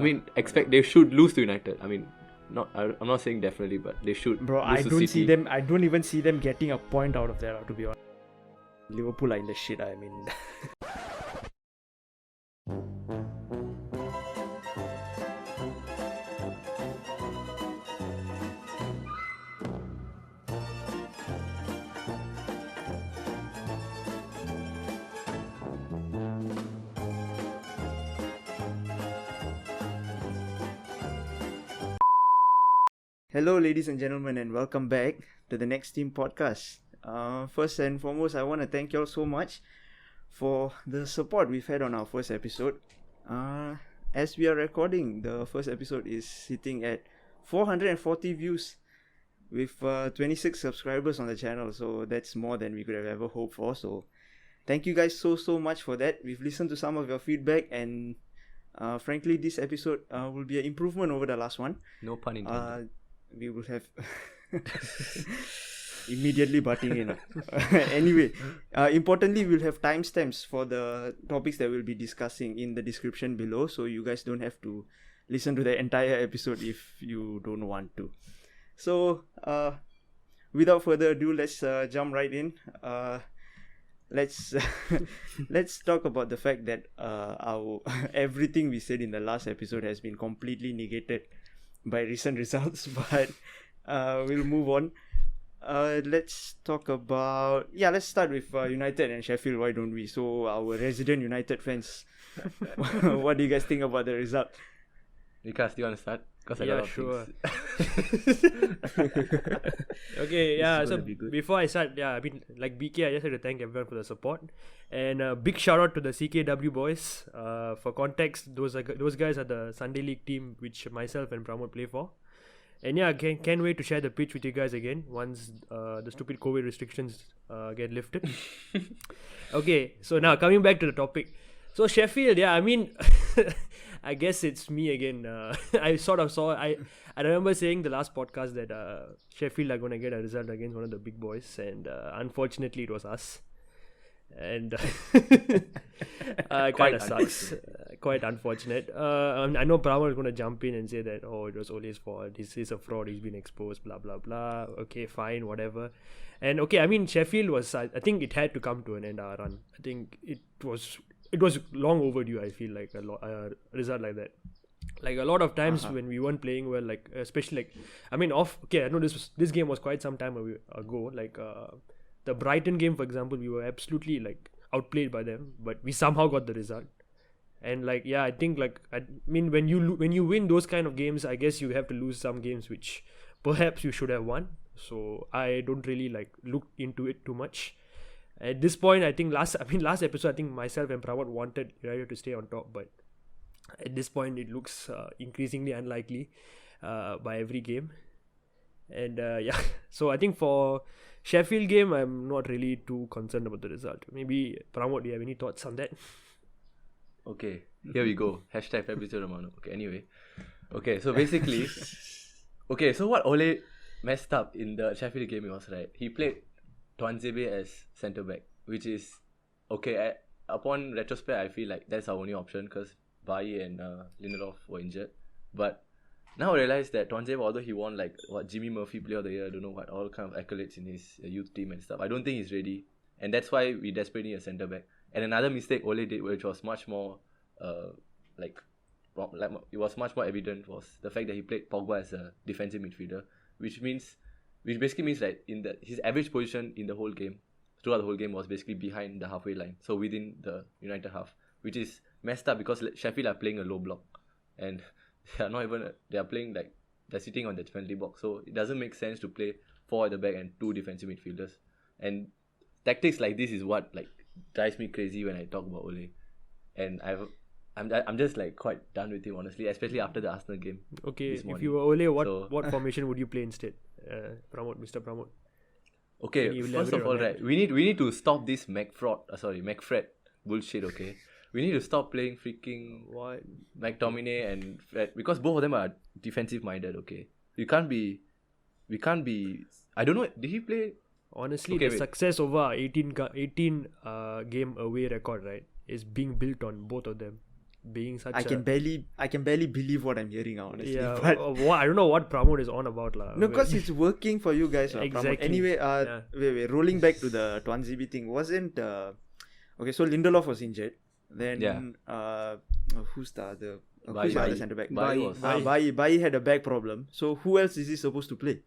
mean, they should lose to United. I mean, I'm not saying definitely, but they should. Bro, I don't even see them getting a point out of that, to be honest. Liverpool are in the shit, I mean. Hello, ladies and gentlemen, and welcome back to the Next Team podcast. First and foremost, I want to thank you all so much for the support we've had on our first episode. As we are recording, the first episode is sitting at 440 views with 26 subscribers on the channel. So that's more than we could have ever hoped for. So thank you guys so much for that. We've listened to some of your feedback, and frankly, this episode will be an improvement over the last one. No pun intended. We will have immediately butting in. Anyway, importantly, we'll have timestamps for the topics that we'll be discussing in the description below, so you guys don't have to listen to the entire episode if you don't want to. So, without further ado, let's jump right in. Let's talk about the fact that our everything we said in the last episode has been completely negated by recent results, but we'll move on. Let's start with United and Sheffield, why don't we? So our resident United fans, what do you guys think about the result? Vikas, do you want to start? Yeah, sure. Okay, yeah, so before I start, I mean, like BK, I just had to thank everyone for the support. And big shout out to the CKW boys. For context, those guys are the Sunday League team which myself and Pramod play for. And yeah, can't wait to share the pitch with you guys again once the stupid COVID restrictions get lifted. Okay, so now coming back to the topic. So Sheffield, I mean, I guess it's me again. I sort of saw. I remember saying the last podcast that Sheffield are gonna get a result against one of the big boys, and unfortunately, it was us. And kind of sucks. Quite unfortunate. I know Pramod is gonna jump in and say that it was Ole's fault. He's a fraud. He's been exposed. Blah blah blah. Okay, fine, whatever. And okay, I mean, Sheffield was. I think it had to come to an end. Our run. I think it was long overdue. I feel like a result like that. Like a lot of times when we weren't playing well, like especially like I know this game was quite some time ago. Like the Brighton game, for example, we were absolutely like outplayed by them, but we somehow got the result. And like I think like I mean when you win those kind of games, I guess you have to lose some games which perhaps you should have won. So I don't really like look into it too much. At this point, I think last episode, I think myself and Pramod wanted United to stay on top, but at this point, it looks increasingly unlikely by every game. And so I think for Sheffield game, I'm not really too concerned about the result. Maybe Pramod, do you have any thoughts on that? Okay, here we go. Hashtag Fabrizio Romano. Okay, anyway. Okay, so basically, so what Ole messed up in the Sheffield game was, right, he played Tuanzebe as centre back, which is okay. Upon retrospect, I feel like that's our only option because Bailly and Lindelof were injured. But now I realize that Tuanzebe, although he won like Jimmy Murphy Player of the Year, I don't know what, all kind of accolades in his youth team and stuff, I don't think he's ready, and that's why we desperately need a centre back. And another mistake Ole did, which was much more it was much more evident, was the fact that he played Pogba as a defensive midfielder, which basically means that his average position in the whole game, throughout the whole game, was basically behind the halfway line, so within the United half, which is messed up because Sheffield are playing a low block, and they're sitting on the penalty box, so it doesn't make sense to play 4 at the back and 2 defensive midfielders. And tactics like this is what like drives me crazy when I talk about Ole, and I'm just like quite done with him, honestly, especially after the Arsenal game. Okay, if you were Ole, what formation would you play instead? Mr. Pramod. Okay, first of all, right, we need to stop this McFred bullshit. Okay, we need to stop playing freaking McTominay and Fred, because both of them are defensive minded. Okay, we can't be. I don't know. Did he play? Honestly, the success over our 18 game away record, right, is being built on both of them. being such I can barely believe what I'm hearing now, honestly. yeah, But I don't know what Pramod is on about lah. no, because it's working for you guys. Exactly. Anyway, Yeah. wait. Rolling back to the Tuanzebe thing, wasn't okay? So Lindelof was injured. Then who's the other? Who's the other centre back? Bailly had a back problem. So who else is he supposed to play?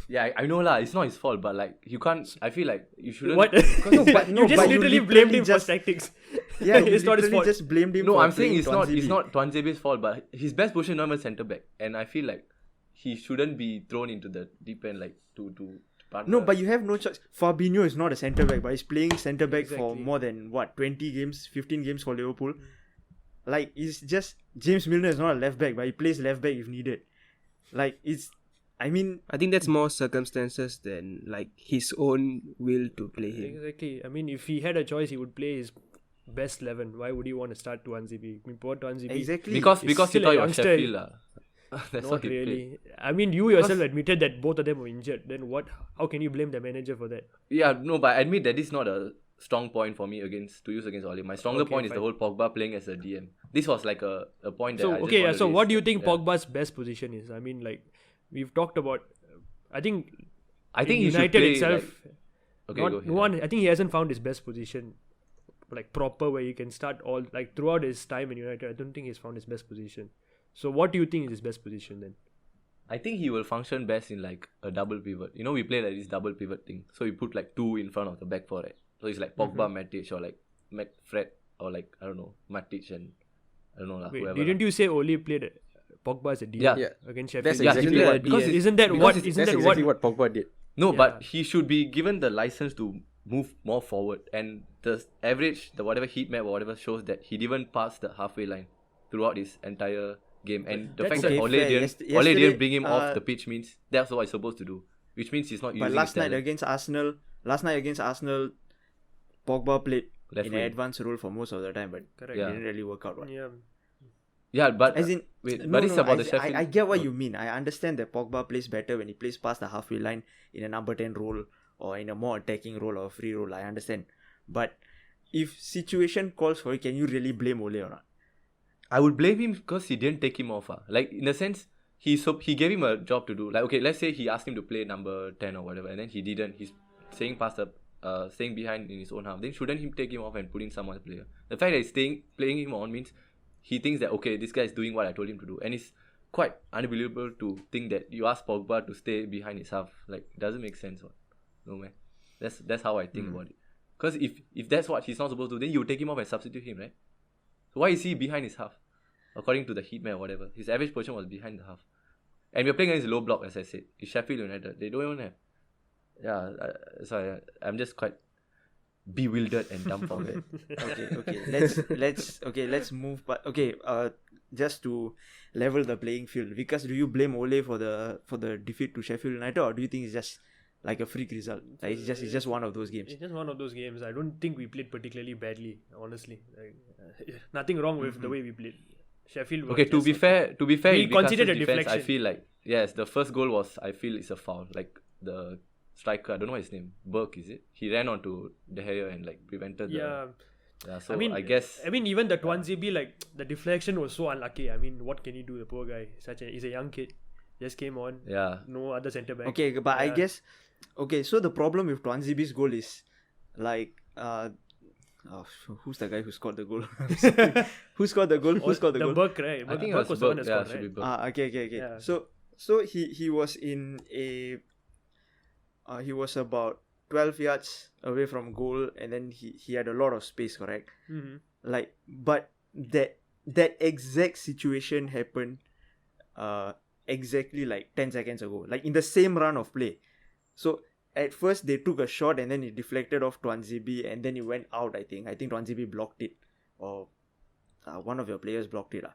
Yeah, I know lah. It's not his fault, but like you can't. I feel like you shouldn't. What? You just literally blamed him for tactics. Yeah, It's not his literally fault. just blamed him. No, for I'm saying playing it's not Tuanzebe's fault, but his best position is not even centre back, and I feel like he shouldn't be thrown into the deep end like to partner. No, but you have no choice. Fabinho is not a centre back, but he's playing centre back for Exactly. more than 20 games, 15 games for Liverpool. Like, it's just James Milner is not a left back, but he plays left back if needed. Like, I think that's more circumstances than like his own will to play him. Exactly. I mean, if he had a choice, he would play his best 11. Why would he want to start Tuanzebe? I mean, poor Tuanzebe. exactly. because He's you still a thought you were youngster. Sheffield lah. That's Not what he really. played. I mean, you yourself admitted that both of them were injured. Then what? How can you blame the manager for that? Yeah, no, but I admit that this is not a strong point for me to use against Ole. My stronger Okay, point is the fine. whole Pogba playing as a DM. This was like a point that So I just okay, wanted to so raise. what do you think Yeah. Pogba's best position is? I mean, like we've talked about. I think I think in he should United play itself. Okay, not go ahead. one. I think he hasn't found his best position, like proper where you can start all like throughout his time in United. I don't think he's found his best position. So what do you think is his best position then? I think he will function best in like a double pivot. You know, we play like this double pivot thing. So we put like two in front of the back four, right? So it's like Pogba, Matic, or like Fred, or like I don't know, Matic and I don't know lah. Wait, whoever didn't you say Ole played Pogba as a DM Yeah. against Sheffield? That's Yeah, exactly he what played because he- Isn't that because what? it's- Isn't That's that exactly what? what Pogba did. No, Yeah. but he should be given the license to move more forward. And the average, the whatever heat map or whatever shows that he didn't pass the halfway line throughout his entire game. And the That's fact that okay, Ole fair. didn't, Yesterday- Ole didn't bring him off uh, the pitch means that's what he's supposed to do. Which means he's not But using last his night talent. against Arsenal, Pogba played Left in wing. an advanced role for most of the time, but Correct. it Yeah. didn't really work out. Right? Yeah. Yeah, but As in, wait, no, but it's no, about the Sheffield. I get what you mean. I understand that Pogba plays better when he plays past the halfway line in a number 10 role or in a more attacking role or free role. I understand. But if situation calls for it, can you really blame Ole or not? I would blame him because he didn't take him off. Like in a sense, he gave him a job to do. Like okay, let's say he asked him to play number 10 or whatever, and then he didn't. He's staying staying behind in his own half. Then shouldn't him take him off and put in some other player? The fact that he's playing him on means he thinks that okay, this guy is doing what I told him to do, and it's quite unbelievable to think that you ask Pogba to stay behind his half. Like it doesn't make sense. What? No man. That's how I think about it. Because if that's what he's not supposed to do, then you take him off and substitute him, right? So why is he behind his half? According to the heat map or whatever, his average position was behind the half. And we're playing against low block, as I said. It's Sheffield United. They don't even have. Yeah, sorry, I'm just quite bewildered and dumbfounded. Let's move. But just to level the playing field, because do you blame Ole for the defeat to Sheffield United, or do you think it's just like a freak result? Like it's just one of those games. It's just one of those games. I don't think we played particularly badly, honestly. Like, nothing wrong with the way we played. Sheffield. Was Okay, to be fair, we in considered a Newcastle's defense, I deflection. feel like yes, the first goal was I feel it's a foul. Like the striker, I don't know his name, Burke is it? He ran onto De Gea and like prevented Yeah. Yeah, so I I guess mean, even the Tuanzebe, like the deflection was so unlucky. I mean, what can you do? The poor guy, he's a young kid, just came on. yeah. No other centre back. Okay, but I Yeah. guess so the problem with Tuanzebe's goal is like who's the guy who scored the goal? Who scored the goal? Who scored the goal? Burke, right? I think it Burke was the one Burke. that Yeah, scored, should be right? Burke. Okay. Yeah. So he was in a he was about 12 yards away from goal, and then he had a lot of space, correct? Mhm. Like, but that exact situation happened exactly like 10 seconds ago, like in the same run of play. So at first they took a shot and then it deflected off Tuanzebe and then it went out. I think Tuanzebe blocked it, or one of your players blocked it,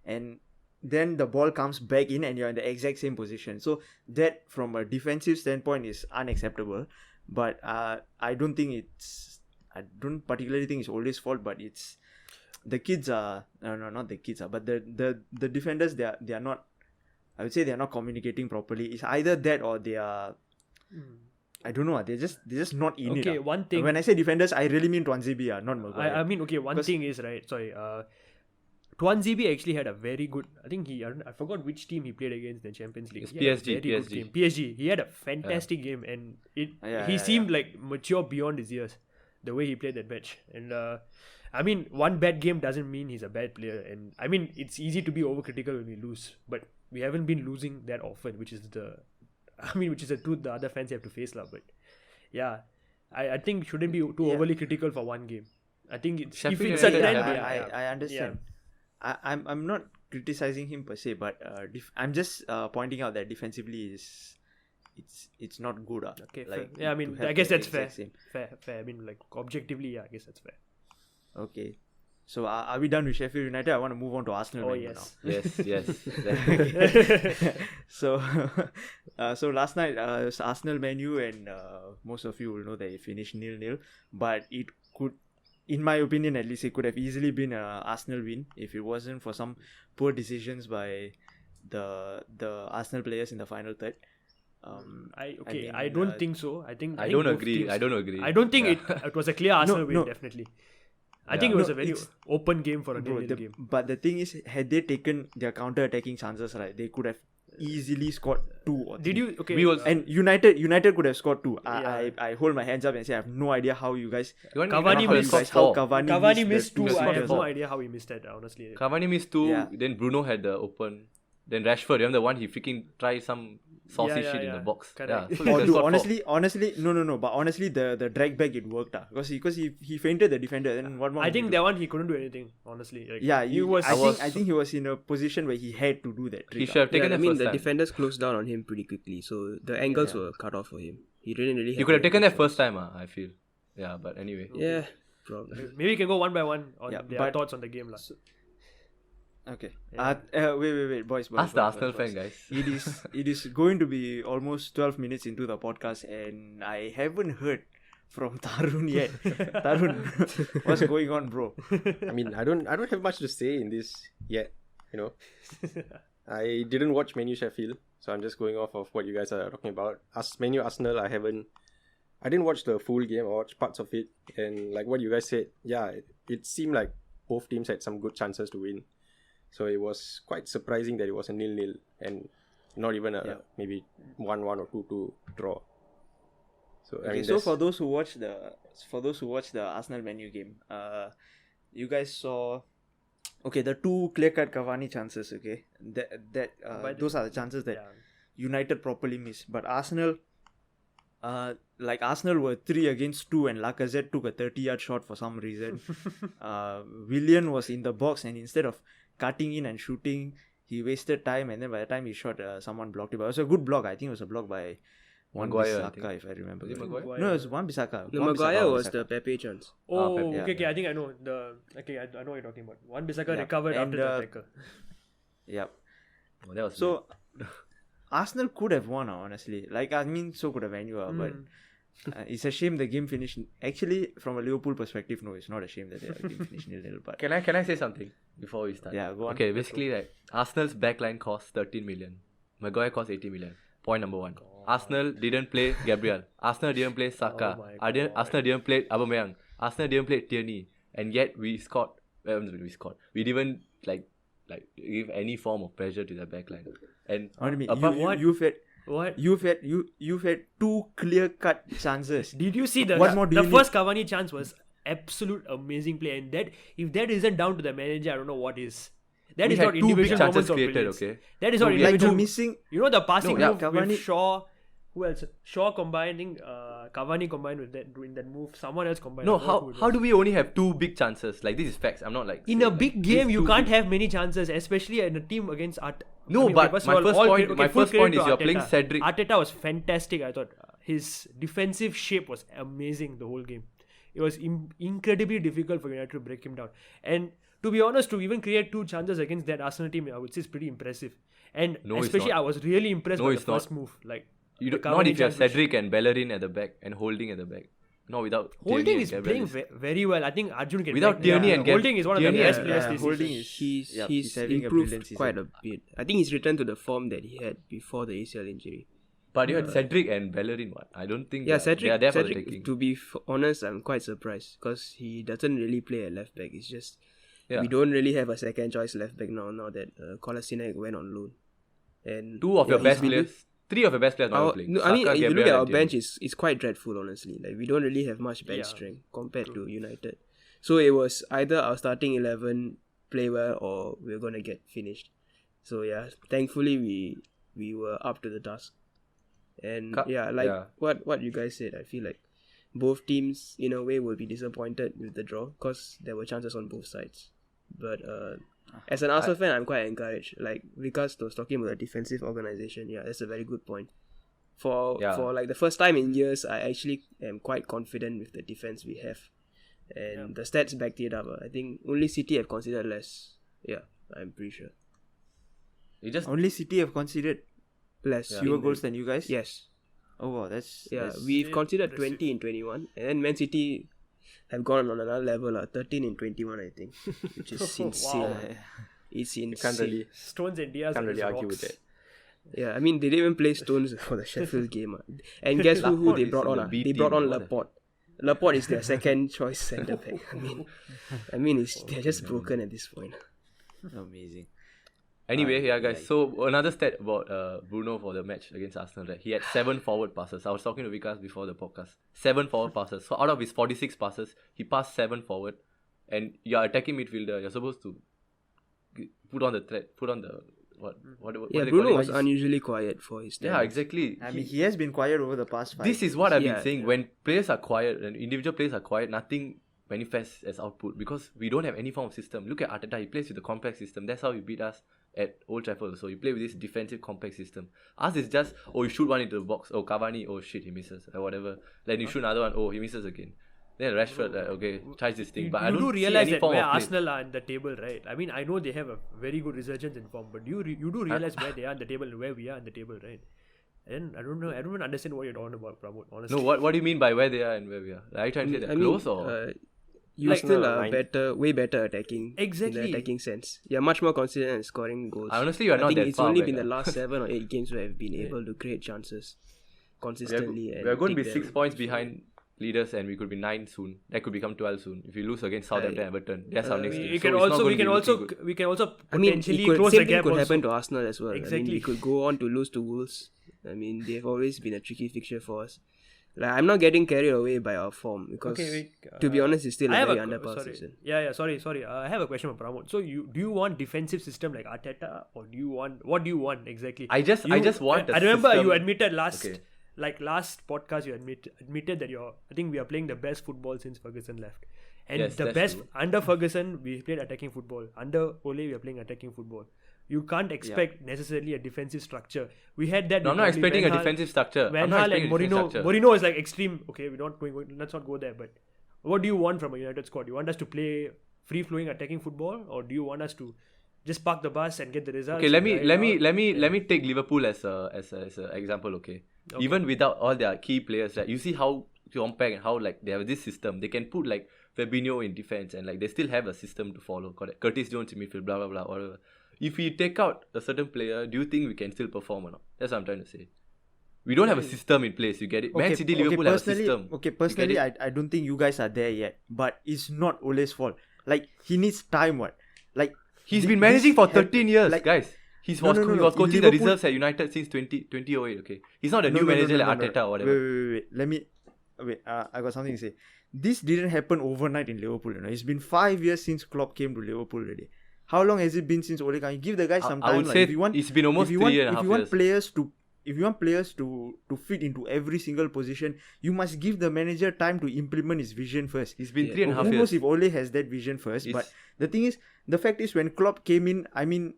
and then the ball comes back in and you're in the exact same position. So that from a defensive standpoint is unacceptable. But I don't particularly think it's Ole's fault, but it's the kids are not the kids but the defenders, they are not, I would say they are not communicating properly. It's either that or they are I don't know, they're just not in it. Okay, one thing. When I say defenders, I really mean Tuanzebe, not Maguire. I mean, okay, one Because- thing is, right, sorry, Tuan Zibi actually had a very good. I forgot which team he played against in the Champions League. It's He had a PSG, very good PSG. game. PSG. He had a fantastic game, and he seemed like mature beyond his years. The way he played that match, and I mean, one bad game doesn't mean he's a bad player. And I mean, it's easy to be overcritical when we lose, but we haven't been losing that often, which is the truth the other fans have to face, lah. But yeah, I think shouldn't be too overly critical for one game. I think if it's a trend, I understand. I'm not criticizing him per se, but I'm just pointing out that defensively it's not good. Okay, like, fair. Yeah, I mean, to have I guess the that's fair. exact same. Fair. I mean, like objectively, yeah, I guess that's fair. Okay. So are we done with Sheffield United? I want to move on to Arsenal. Oh Man U yes. Yes. So last night it was Arsenal Man U, and most of you will know that it finished 0-0. But it could, in my opinion at least, it could have easily been an Arsenal win if it wasn't for some poor decisions by the Arsenal players in the final third. I don't think so. I don't agree. I don't agree. I don't think it was a clear Arsenal win. No. Definitely. I think it was a very it's- open game for a 0-0 game. But the thing is, had they taken their counter-attacking chances, right, they could have easily scored 2 or 3. Did you? Okay. We also- And United could have scored 2. Yeah. I hold my hands up and say I have no idea how you guys. Cavani how you missed guys- four. how Cavani missed the 2. I have no shooters. idea how he missed that. Honestly. Cavani missed 2. Yeah. Then Bruno had the open. Then Rashford, remember the one he freaking tried some saucy shit in the box. Correct. Yeah. So Oh, he dude, scored 4. honestly, no. But honestly, the drag back it worked, because he fainted the defender. Then what more? I would think he that do? one he couldn't do anything. Honestly. Like, Yeah, he was. I think he was in a position where he had to do that. He trick, should have taken I the mean, first the time. defenders closed down on him pretty quickly, so the angles were cut off for him. He didn't really. He could have taken that first time, I feel. Yeah, but anyway. Yeah, probably. Maybe we can go one by one on Yeah, their but- thoughts on the game, lah. Okay. Yeah. Wait, boys. Ask the boys, Arsenal boys. fan, guys. It is going to be almost 12 minutes into the podcast, and I haven't heard from Tarun yet. Tarun, what's going on, bro? I mean, I don't have much to say in this yet. You know, I didn't watch Man U Sheffield, so I'm just going off of what you guys are talking about. Man U Arsenal, I didn't watch the full game. I watched parts of it, and like what you guys said, yeah, it seemed like both teams had some good chances to win. So it was quite surprising that it was a 0-0 and not even a maybe 1-1 or 2-2 draw. So I Okay, mean, so for those who watch the Arsenal Man U game, you guys saw the 2 clear-cut Cavani chances. Okay, those are the chances that United properly missed. But Arsenal were 3 against 2, and Lacazette took a 30-yard shot for some reason. Willian was in the box, and instead of cutting in and shooting, he wasted time, and then by the time he shot, someone blocked it. But it was a good block. I think it was a block by Maguire, I Wan-Bissaka, if I remember. Was it correctly. Maguire? No, it was Wan-Bissaka. No, Wan-Bissaka, Maguire was Wan-Bissaka. the Pepe chance. Oh, Pep, okay. I think I know I know what you're talking about. Wan-Bissaka Yeah, recovered and, after the tackle. Yep. Oh, that was So Arsenal could have won, honestly. So could have Man U, but it's a shame the game finished. Actually, from a Liverpool perspective, no, it's not a shame that the game finished 0-0. But Can I say something before we start? Yeah, go on. Okay, basically, like Arsenal's backline cost 13 million. Maguire cost 80 million. Point number 1. Arsenal didn't play Gabriel. Arsenal didn't play Saka. Oh my Arsenal didn't play Aubameyang. Arsenal didn't play Tierney. And yet we scored. We didn't like give any form of pressure to the backline. And what do you mean? apart- You've had 2 clear-cut chances. Did you see What more do the you first Cavani chance was absolute amazing play, and that if that isn't down to the manager, I don't know what is. That We is had not 2 big individual chances moments of created, brilliance. okay? That is not No, we- Like individual. the missing. You know the passing No, yeah, move Cavani- with Shaw. Who else? Shaw combining, Cavani combined with that, doing that move. Someone else combined. No, I forgot who it how was. do we only have 2 big chances? Like, this is facts. I'm not like In saying, a like, big these game, you 2 can't big- have many chances, especially in a team against Art. No, but my first point full credit is to you're playing Arteta. Cedric. Arteta was fantastic. I thought his defensive shape was amazing the whole game. It was incredibly difficult for United to break him down. And to be honest, to even create 2 chances against that Arsenal team, I would say is pretty impressive. And No, it's especially, not. I was really impressed No, by the it's not. first move. Like You the don't, not Cavani if you have chance which- Cedric and Bellerin at the back and Holding at the back. No, without Holding Tierney is and playing Gabriel. very well. I think Arjun can Without back Tierney that. and Gab- Holding is one of the Tierney best and- players yeah, this Holding season. He's having a improved brilliant quite season. a bit. I think he's returned to the form that he had before the ACL injury. But you had Cedric and Bellerin, what? I don't think Yeah, they are Cedric. there for the taking. To be honest, I'm quite surprised because he doesn't really play at left back. It's just Yeah. We don't really have a second choice left back now that Kolasinac went on loan. And Two of your he's best been- players. Three of your best players not playing. No, I mean, Saka, if you look Gabriel, at our and bench, Tierney. it's quite dreadful, honestly. Like, we don't really have much bench Yeah, strength compared to United. So it was either our starting 11 play well or we're going to get finished. So yeah, thankfully we were up to the task. And what you guys said, I feel like both teams in a way will be disappointed with the draw because there were chances on both sides. But as an Arsenal fan, I'm quite encouraged. Like Vikas was talking about the defensive organisation. Yeah, that's a very good point. For like the first time in years, I actually am quite confident with the defense we have, and the stats backed it up. I think only City have considered less. Yeah, I'm pretty sure Only City have considered less fewer goals than you guys. Yes. Oh wow, that's We've considered 20 in 21, and then Man City have gone on another level, 13 in 21, I think, which is insane. Wow. It's insane. Can't really, Stones and Diaz can't really against argue with rocks. that. Yeah, I mean, they didn't even play Stones for the Sheffield game. And guess who Lampard they is brought in on? the B They team, brought on what Lampard. Lampard is their second choice centre back. They're just broken at this point. amazing. Anyway, yeah, guys. So another stat about Bruno for the match against Arsenal, right? He had 7 forward passes. I was talking to Vikas before the podcast. 7 forward passes. So out of his 46 passes, he passed 7 forward. And you're attacking midfielder. You're supposed to put on the threat. Put on the what Yeah, they Bruno call was it? unusually quiet for his Yeah, standards. exactly. I mean, he has been quiet over the past 5 This is what I've Yeah, been saying. When players are quiet and individual players are quiet, nothing manifests as output because we don't have any form of system. Look at Arteta, he plays with the complex system. That's how he beat us at Old Trafford. So you play with this defensive complex system. Us is just, oh, you shoot one into the box. Oh, Cavani, oh shit, he misses. Or whatever. Then you shoot another one, oh, he misses again. Then Rashford, okay, tries this thing. But I You don't do see realize any that form where of play. Arsenal are in the table, right? I mean, I know they have a very good resurgence in form, but you do realize where they are in the table and where we are in the table, right? And I don't know. I don't even understand what you're talking about, Pramod. Honestly, No, what do you mean by where they are and where we are? Are you trying to say they're close or? You Like- still are Arsenal way better attacking. Exactly. In the attacking sense. You're much more confident in scoring goals. Honestly, you're I not think that it's far only back, been the ah. last 7 or 8 games where I've been able to create chances consistently. We're going to be take 6 them. points behind leaders and we could be 9 soon. That could become 12 soon. If we lose against Southampton and Everton, that's our next game. we So can it's not also going we to be can looking also good. we can also I mean, potentially it could, close same the thing gap. could Also. happen to Arsenal as well. I mean, Exactly. we could go on to lose to Wolves. I mean, they've always been a tricky fixture for us. Like, I'm not getting carried away by our form because, to be honest, it's still a very underpowered season. Sorry. I have a question for Pramod. So do you want defensive system like Arteta, or what do you want exactly? I just want a I remember system. you admitted last Okay. last podcast you admitted that I think we are playing the best football since Ferguson left. And Yes, the that's best true. under Ferguson we played attacking football. Under Ole we are playing attacking football. You can't expect necessarily a defensive structure. We had that. No, I'm not with probably expecting Van a Gaal- defensive structure. Van I'm not Gaal and expecting a defensive Mourinho. structure. Mourinho is like extreme. Okay, let's not go there. But what do you want from a United squad? You want us to play free flowing attacking football, or do you want us to just park the bus and get the results? Okay, let and me ride out? let me take Liverpool as a example. Okay, even without all their key players, right? You see how compact and how like they have this system. They can put like Fabinho in defense and like they still have a system to follow. Correct? Curtis Jones in midfield, blah blah blah, whatever. If we take out a certain player, do you think we can still perform or not? That's what I'm trying to say. We don't have a system in place. You get it? Man City, Liverpool have a system. Okay, You get personally, it? I don't think you guys are there yet. But it's not Ole's fault. Like, he needs time, what? Like, He's been managing for this 13 years, like- guys. He No, was no, no, he no. was In coaching the Liverpool- reserves at United since 2008. Okay, he's not a new No, manager no, like no. Arteta or whatever. Wait. Let me. Wait, I got something to say. This didn't happen overnight in Liverpool. You know, it's been 5 years since Klopp came to Liverpool already. How long has it been since Ole came? Give the guy some time. I would like, say if you want, it's been almost if you 3 want, and a if half you want years. players to, if you want players to fit into every single position, you must give the manager time to implement his vision first. It's been Yeah. 3.5 Who knows years. if Ole has that vision first? It's- But the thing is, the fact is, when Klopp came in, I mean,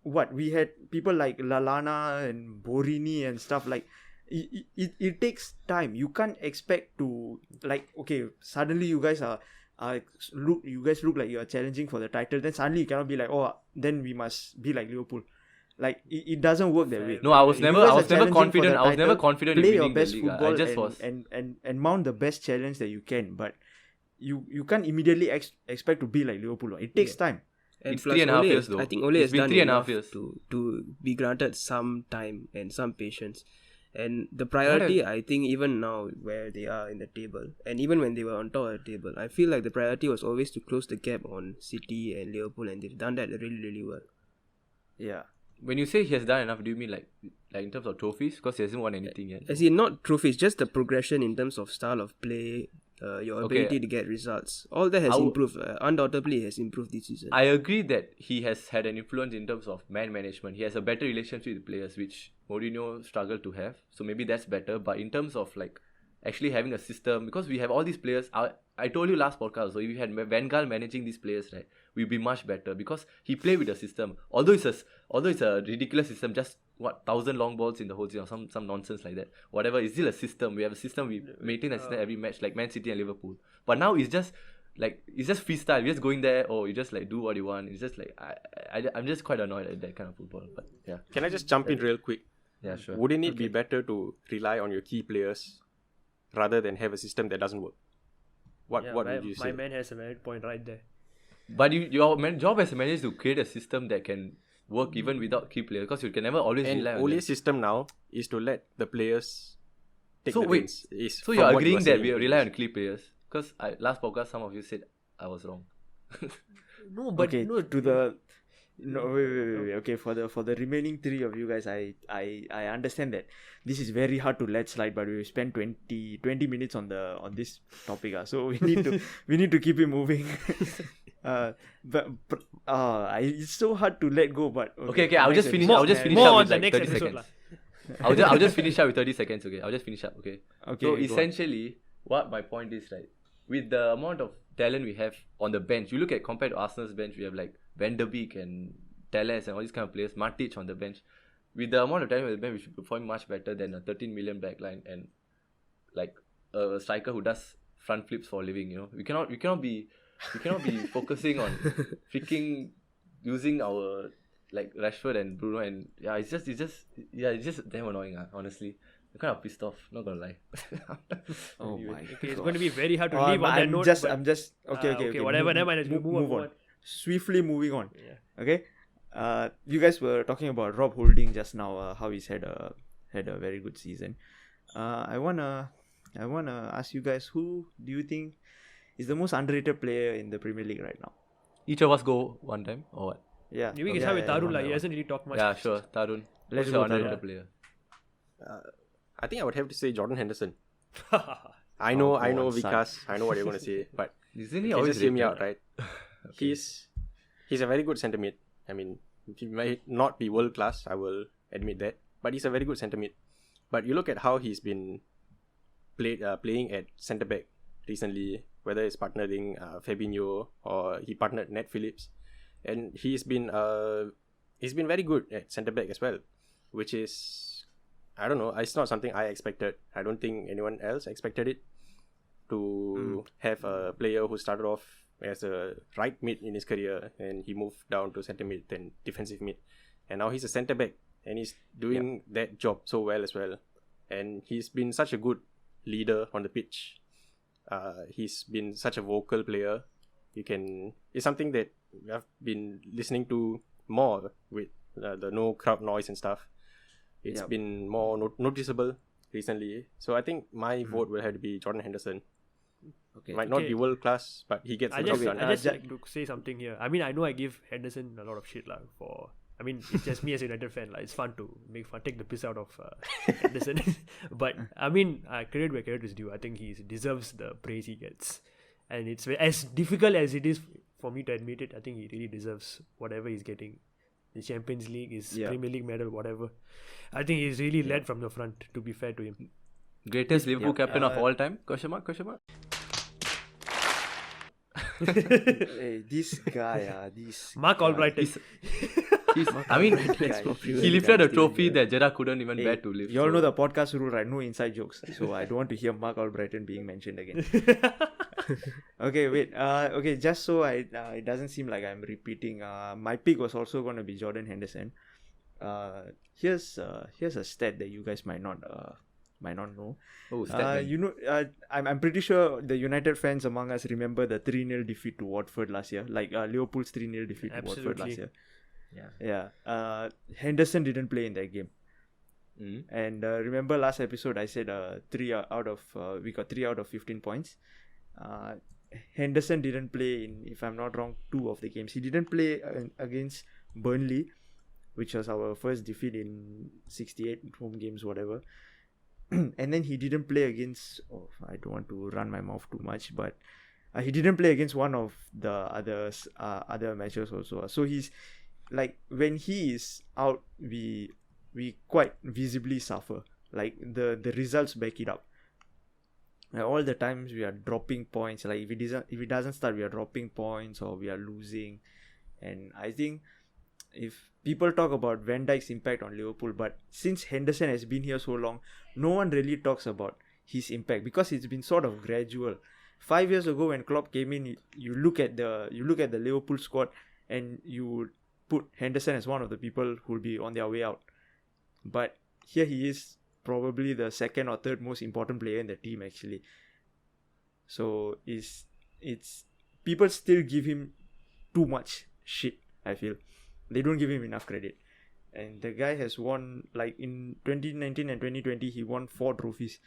what we had people like Lallana and Borini and stuff like. It takes time. You can't expect to like, okay, suddenly you guys look like you are challenging for the title. Then suddenly you cannot be like, oh, then we must be like Liverpool. Like it doesn't work that way. No, I was You never guys I are was never challenging for confident. the I was never title, confident in play your winning the best league. football I just was. and mount the best challenge that you can. But you can't immediately expect to be like Liverpool. It takes time. And It's plus 3.5 Ole, years though. I think Ole It's has been done 3.5 enough years. to be granted some time and some patience. And the priority, I think, even now where they are in the table, and even when they were on top of the table, I feel like the priority was always to close the gap on City and Liverpool, and they've done that really, really well. Yeah. When you say he has done enough, do you mean like in terms of trophies? Because he hasn't won anything yet. As in, not trophies, just the progression in terms of style of play, your ability to get results. All that has improved. Undoubtedly has improved this season. I agree that he has had an influence in terms of man management. He has a better relationship with players, which Mourinho struggled to have. So maybe that's better. But in terms of like actually having a system, because we have all these players. I told you last podcast, so if we had Van Gaal managing these players, right, we'd be much better because he played with the system. Although it's a ridiculous system, just 1,000 long balls in the whole season, some nonsense like that. Whatever, it's still a system. We have a system. We maintain a system every match, like Man City and Liverpool. But now it's just freestyle. You're just going there, or you just like do what you want. It's just like I'm just quite annoyed at that kind of football. But yeah. Can I just jump in real quick? Yeah, sure. Wouldn't it be better to rely on your key players rather than have a system that doesn't work? What would you say? My man has a valid point right there. But your job as a manager is to create a system that can work even without key players, because you can never always And rely on Ole's them. system now is to let the players take So the wait, reins. Is So from you're what you agreeing are that saying. we rely on key players? Because last podcast some of you said I was wrong. No, but Okay, no, to the no wait. Okay, for the remaining three of you guys, I understand that this is very hard to let slide, but we spent 20 minutes on this topic, so we need to keep it moving. It's so hard to let go, but Okay, I'll just finish. More- I'll just finish more up on with the like next 30 episode seconds. I'll just finish up with 30 seconds. Okay, I'll just finish up. Okay. Okay, So go on. essentially, what my point is, right, with the amount of talent we have on the bench, you look at compared to Arsenal's bench, we have like Van der Beek and Telles and all these kind of players, Matic on the bench. With the amount of talent on the bench, we should perform much better than a 13 million backline and like a striker who does front flips for a living. You know, we cannot be focusing on freaking using our like Rashford and Bruno, and it's just damn annoying. Honestly, I'm kind of pissed off. Not gonna lie. Oh my okay, it's God. going to be very hard to leave on that I'm note. just but- I'm just okay. Whatever. Never mind. Move on. Swiftly moving on. Yeah. Okay. You guys were talking about Rob Holding just now. How he's had a very good season. I wanna ask you guys, who do you think is the most underrated player in the Premier League right now? Each of us go one time or what? Yeah. Maybe we can yeah, start with yeah, Tarun. one Like, by he one. hasn't really talked much. Yeah, sure. Tarun. Let's Who's go your Tarun. underrated player? I think I would have to say Jordan Henderson. Yeah. I know go on, Vikas. I know what you're going to say, but Isn't you he can always just hear me rated? out, right? He's a very good centre mid. I mean, he might not be world class, I will admit that, but he's a very good centre mid. But you look at how he's been playing at centre back recently, whether it's partnering Fabinho or he partnered Nat Phillips, and he's been very good at centre back as well, which is, I don't know, it's not something I expected. I don't think anyone else expected it, to have a player who started off as a right mid in his career and he moved down to centre mid, then defensive mid, and now he's a centre back and he's doing that job so well as well. And he's been such a good leader on the pitch. He's been such a vocal player. It's something that I've been listening to more with the no crowd noise and stuff. It's been more noticeable recently. So I think my vote will have to be Jordan Henderson. Okay. Might not be world class, but he gets I the job just done. like to say something here. I mean, I know I give Henderson a lot of shit for. I mean, it's just me as a United fan. It's fun to take the piss out of Henderson. But I mean, credit where credit is due. I think he deserves the praise he gets, and it's as difficult as it is for me to admit it. I think he really deserves whatever he's getting. The Champions League, his Premier League medal, whatever. I think he's really led from the front. To be fair to him. Greatest Liverpool captain of all time? Question mark? Hey, this guy, Mark Albright. I mean, he lifted a trophy that Gerrard couldn't even bear to lift. You all know the podcast rule, right? No inside jokes. So I don't want to hear Mark Albrighton being mentioned again. Okay, wait. Okay, just so it doesn't seem like I'm repeating. My pick was also going to be Jordan Henderson. Here's a stat that you guys might not know. Oh, stat I'm pretty sure the United fans among us remember the 3-0 defeat to Watford last year, like Liverpool's 3-0 defeat to Watford last year. Yeah. Henderson didn't play in that game. And remember last episode I said we got 3 out of 15 points. Henderson didn't play in, if I'm not wrong, 2 of the games. He didn't play against Burnley, which was our first defeat in 68 home games, whatever. And then he didn't play against, I don't want to run my mouth too much, but he didn't play against one of the other matches also. So he's like, when he is out, we quite visibly suffer. Like the results back it up. All the times we are dropping points. Like if it doesn't start, we are dropping points or we are losing. And I think if people talk about Van Dijk's impact on Liverpool, but since Henderson has been here so long, no one really talks about his impact because it's been sort of gradual. 5 years ago when Klopp came in, you look at the Liverpool squad and you would put Henderson as one of the people who will be on their way out. But here he is, probably the second or third most important player in the team actually. So it's people still give him too much shit, I feel. They don't give him enough credit. And the guy has won, like in 2019 and 2020, he won 4 trophies.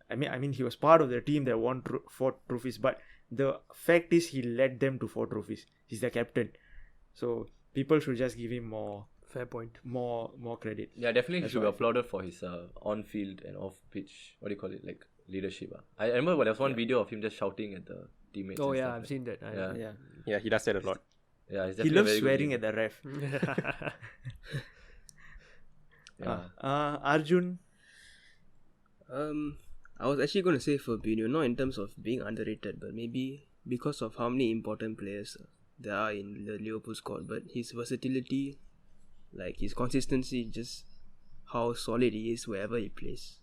I mean, he was part of the team that won 4 trophies, but the fact is he led them to 4 trophies. He's the captain. So people should just give him more credit. Yeah, definitely he That's should be what I feel. applauded for his on-field and off-pitch, what do you call it, like leadership. I remember there was one video of him just shouting at the teammates. Oh and yeah, stuff I've like seen that. Yeah. Yeah. Yeah, he does that a lot. Yeah, it's He definitely a loves very good swearing leader. at the ref. Yeah. Arjun. I was actually going to say Fabinho, not in terms of being underrated, but maybe because of how many important players there are in the Liverpool squad. But his versatility, like his consistency, just how solid he is wherever he plays.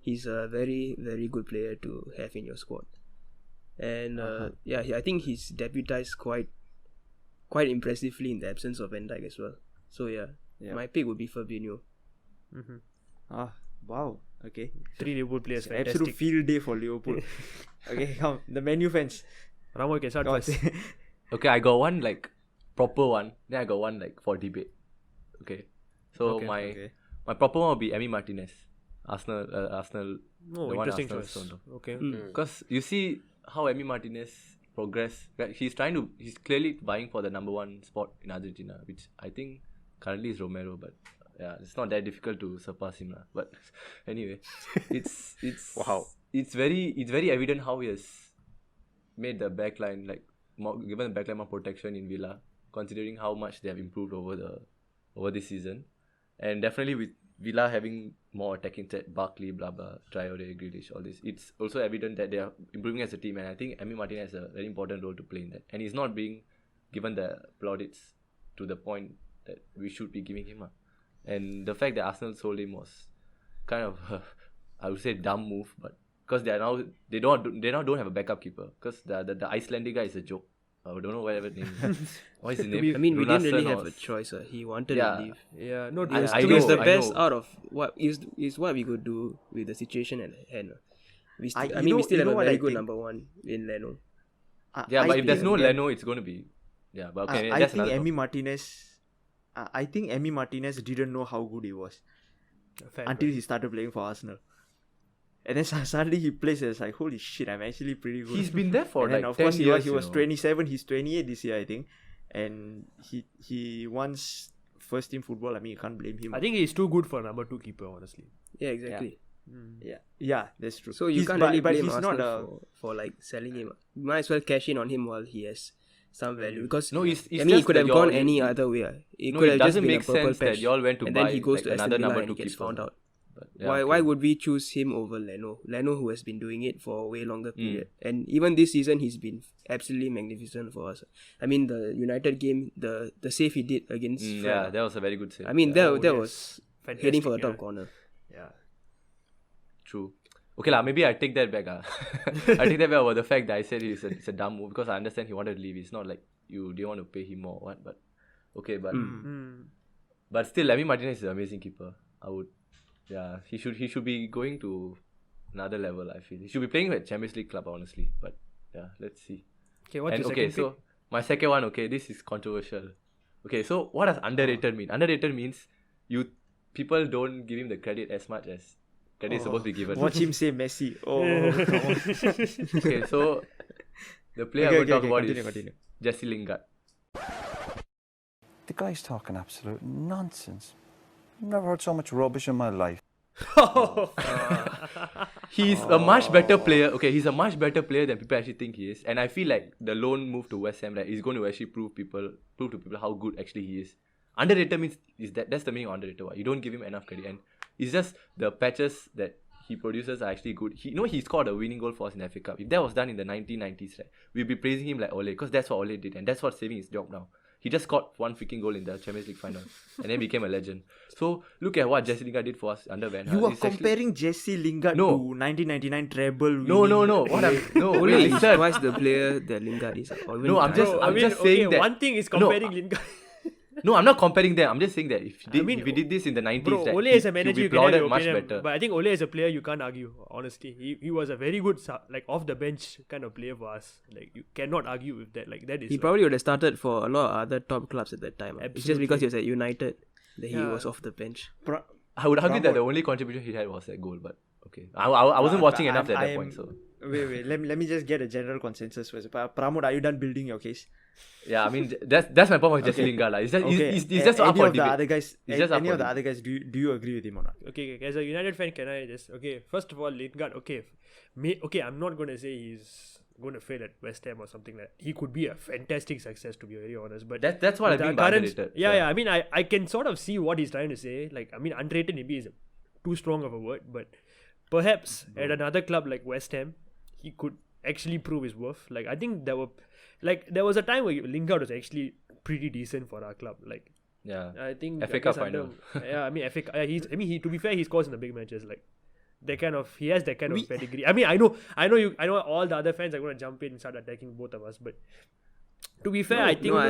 He's a very, very good player to have in your squad. And I think he's deputized quite impressively in the absence of Van Dijk as well. So my pick would be Fabinho. Wow. Okay. 3 Liverpool players, Absolute fantastic. field day for Liverpool. Okay, come. The Man U fans. Ramo can start Go on, first. say. Okay, I got one like proper one. Then I got one like for debate. Okay. So Okay, my proper one will be Emi Martinez. Arsenal. Oh, the one interesting Arsenal choice. sold off. Okay. Because you see how Emi Martinez progressed. Like, he's clearly vying for the number 1 spot in Argentina, which I think currently is Romero, but yeah, it's not that difficult to surpass him. But anyway, it's Wow. It's very evident how he has made the backline given the backline more protection in Villa, considering how much they have improved over this season, and definitely with Villa having more attacking threat, Barkley, blah blah, Traore, Grealish, all this. It's also evident that they are improving as a team, and I think Emi Martinez has a very important role to play in that, and he's not being given the plaudits to the point that we should be giving him. And the fact that Arsenal sold him was kind of I would say dumb move, but because they now don't have a backup keeper, because the Icelandic guy is a joke. I don't know whatever name. What is his name? I mean, we didn't really Runarsson have or a choice. He wanted Yeah. to leave. Yeah, no, I To me, it's know, the I best know. out of what is what we could do with the situation at hand. We I still have a what very I good think? number 1 in Leno. Yeah, but if there's no think- Leno, it's going to be but okay. I that's think another Emi Martinez didn't know how good he was until he started playing for Arsenal. And then suddenly he plays as like, holy shit, I'm actually pretty good. He's been there for and like then of 10 course years. he was you know. 27, he's 28 this year, I think. And he wants first team football. I mean, you can't blame him. I think he's too good for number 2 keeper, honestly. Yeah, exactly. Yeah, that's true. So you He's- can't but- really but blame he's Arsenal not a for like selling him. You might as well cash in on him while he has some value, because No, it's I mean, it just could that have gone you're- any other way. It No, could it have just doesn't been make a purple sense that patch, y'all went to and buy then he goes to like Aston another Villa number and he 2 gets keeper. found out. But, yeah, Why okay. would we choose him over Leno? Leno, who has been doing it for a way longer period, and even this season he's been absolutely magnificent for us. I mean, the United game, the save he did against Fred, Yeah, that was a very good save. I mean, yeah, that was Fantastic, heading for the top yeah. corner. Yeah. true. Okay lah, maybe I take that back. I take that back about the fact that I said it's a dumb move, because I understand he wanted to leave. It's not like you didn't want to pay him more or what, but okay, but but still, Emi Martinez is an amazing keeper. He should be going to another level. I feel he should be playing at Champions League club, honestly. But yeah, let's see. Okay, what's your okay, second so my second one. Okay, this is controversial. Okay, so what does underrated mean? Underrated means people don't give him the credit as much as credit is supposed to be given. Watch him say Messi. Oh, come on. Okay, so the player I want to talk about is Jesse Lingard. The guy's talking absolute nonsense. I've never heard so much rubbish in my life. He's a much better player. Okay, he's a much better player than people actually think he is. And I feel like the loan move to West Ham, right, is going to actually prove to people how good actually he is. Underrated means that's the meaning of underrated. You don't give him enough credit, and it's just the patches that he produces are actually good. He scored a winning goal for us in the FA Cup. If that was done in the 1990s, right, we'd be praising him like Ole, because that's what Ole did, and that's what's saving his job now. He just scored one freaking goal in the Champions League final and then became a legend. So look at what Jesse Lingard did for us under Van Gaal. You are comparing Jesse Lingard to 1999 treble. No. Ole is twice the player that Lingard is. No, I'm just saying that. One thing is comparing Lingard. No, I'm not comparing them. I'm just saying that if he did this in the 90s, bro, that Ole as a manager, you can have your much opinion, better. but I think Ole as a player, you can't argue. Honestly, he was a very good off the bench kind of player for us. Like, you cannot argue with that. Like, that is He probably would have started for a lot of other top clubs at that time. It's just because he was at United that he was off the bench. I would argue that the only contribution he had was that goal, but okay. I wasn't watching enough at that point, so. Wait. Let me just get a general consensus first. Pramod, are you done building your case? Yeah, I mean that's my point with Jesse Lingard. It's just up for debate. Any of the other guys, do you agree with him or not? Okay. As a United fan, can I just first of all, Lingard. I'm not gonna say he's gonna fail at West Ham or something like that. He could be a fantastic success, to be very honest. But that's what I mean by underrated. Yeah. I mean, I can sort of see what he's trying to say. Like, I mean, underrated maybe is too strong of a word, but perhaps at another club like West Ham, he could actually prove his worth. Like, I think there was a time where Lingard was actually pretty decent for our club. Like, yeah, I think FA Cup final. Yeah, I mean, he to be fair, he scores in the big matches. Like, he has that kind of pedigree. I mean, I know all the other fans are going to jump in and start attacking both of us, but to be fair, I think I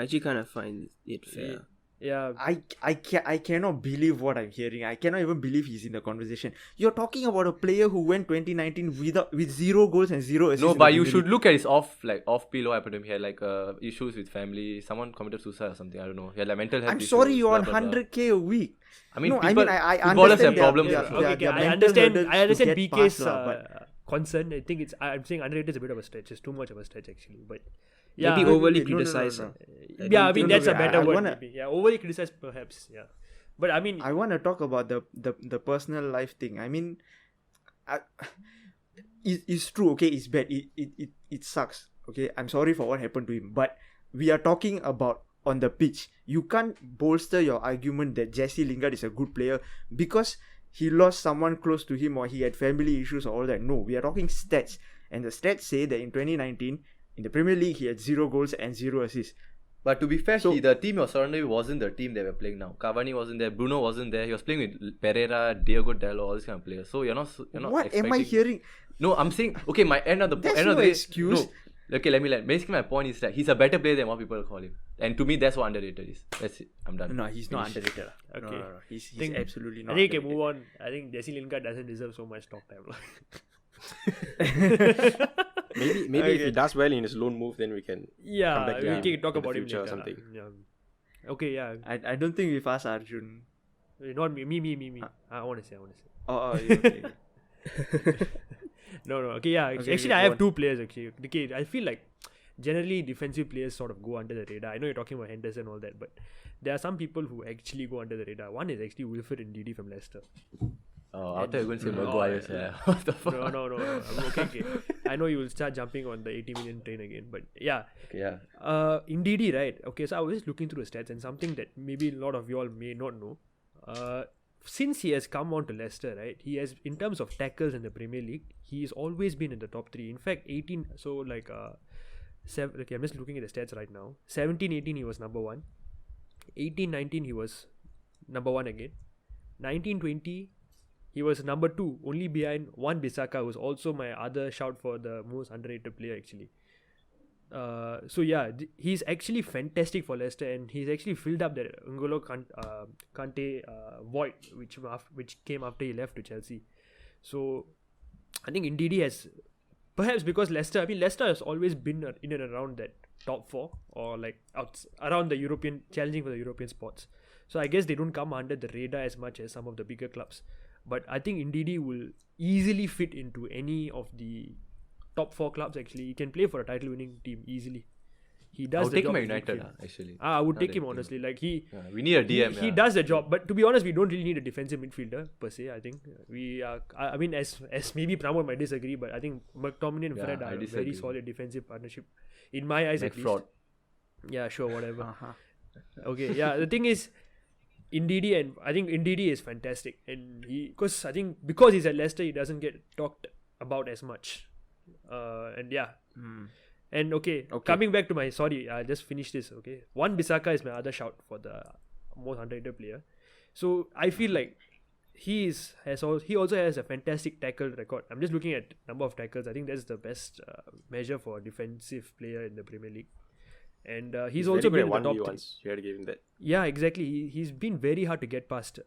actually kind of find it fair. Yeah, I cannot believe what I'm hearing. I cannot even believe he's in the conversation. You're talking about a player who went 2019 with 0 goals and 0 assists. No, but you should look at his off pillow happened to him. He had like issues with family. Someone committed suicide or something. I don't know. He had like mental health issues. I'm sorry, you're on 100k a week. I mean, I footballers have understand problems. I understand BK's concern. I think I'm saying underrated is a bit of a stretch. It's too much of a stretch actually, but. Yeah, maybe overly criticized. No. Yeah, I mean that's a better word. Maybe. Yeah, overly criticized perhaps. Yeah, but I mean, I want to talk about the personal life thing. I mean, it's true. Okay, it's bad. It sucks. Okay, I'm sorry for what happened to him. But we are talking about on the pitch. You can't bolster your argument that Jesse Lingard is a good player because he lost someone close to him or he had family issues or all that. No, we are talking stats, and the stats say that in 2019. In the Premier League, he had 0 goals and 0 assists. But to be fair, the team he was surrounded with wasn't the team they were playing now. Cavani wasn't there. Bruno wasn't there. He was playing with Pereira, Diego Dallo, all these kind of players. So you're not what am I hearing? No, I'm saying, okay, my end of the That's no excuse. No. Okay, let me basically my point is that he's a better player than what people call him. And to me, that's what underrated is. That's it. I'm done. No, he's not underrated. Okay. No. He's absolutely not. I think we can move on. I think Jesse Lingard doesn't deserve so much talk time. Maybe if he does well in his loan move, then we can come back we can talk in the about him future later. or something. Yeah. Okay, yeah. I don't think we've asked Arjun. Not me. I want to say. Oh, yeah, okay. No. Okay, yeah. Okay, actually, I have 2 players. Actually, okay, I feel like generally defensive players sort of go under the radar. I know you're talking about Henderson and all that, but there are some people who actually go under the radar. One is actually Wilfred Ndidi from Leicester. Oh, I thought you were going to say Maguire. What the fuck? No. Okay. I know you will start jumping on the 80 million train again, but yeah. Okay, yeah. Ndidi, right? Okay, so I was just looking through the stats and something that maybe a lot of you all may not know. Since he has come on to Leicester, right? He has, in terms of tackles in the Premier League, he has always been in the top 3. In fact, 18. So like 7. Okay, I'm just looking at the stats right now. 17-18 he was number 1. 18-19 he was number 1 again. 19-20. He was number 2, only behind Wan-Bissaka, who was also my other shout for the most underrated player actually. So yeah, he's actually fantastic for Leicester, and he's actually filled up that N'Golo Kante void which came after he left to Chelsea. So I think Ndidi has, perhaps because Leicester has always been in and around that top 4 or like around the European, challenging for the European spots. So I guess they don't come under the radar as much as some of the bigger clubs. But I think Ndidi will easily fit into any of the top 4 clubs. Actually, he can play for a title-winning team easily. He does I'll the take job him at in United, midfield. actually. I would Now take that him I think honestly. Like he we need a DM. he does the job, but to be honest, we don't really need a defensive midfielder per se. I think we are. I mean, as maybe Pramod might disagree, but I think McTominay and Yeah, Fred I are a very disagree. solid defensive partnership, in my eyes at least. McFraud. Yeah, sure, whatever. Uh-huh. Okay, yeah. The thing is, Ndidi, and I think Ndidi is fantastic, and because he's at Leicester, he doesn't get talked about as much. And yeah. And okay, coming back to my I'll just finish this. Okay, Wan-Bissaka is my other shout for the most underrated player. So I feel like he also has a fantastic tackle record. I'm just looking at number of tackles. I think that's the best measure for a defensive player in the Premier League. And he's also been in the top 3. Once. You had to give him that. Yeah, exactly. He's been very hard to get past.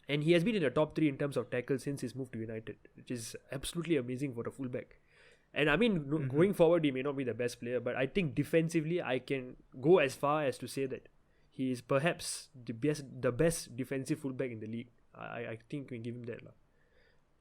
And he has been in the top 3 in terms of tackles since his move to United, which is absolutely amazing for a fullback. And I mean, going forward, he may not be the best player, but I think defensively, I can go as far as to say that he is perhaps the best defensive fullback in the league. I think we can give him that.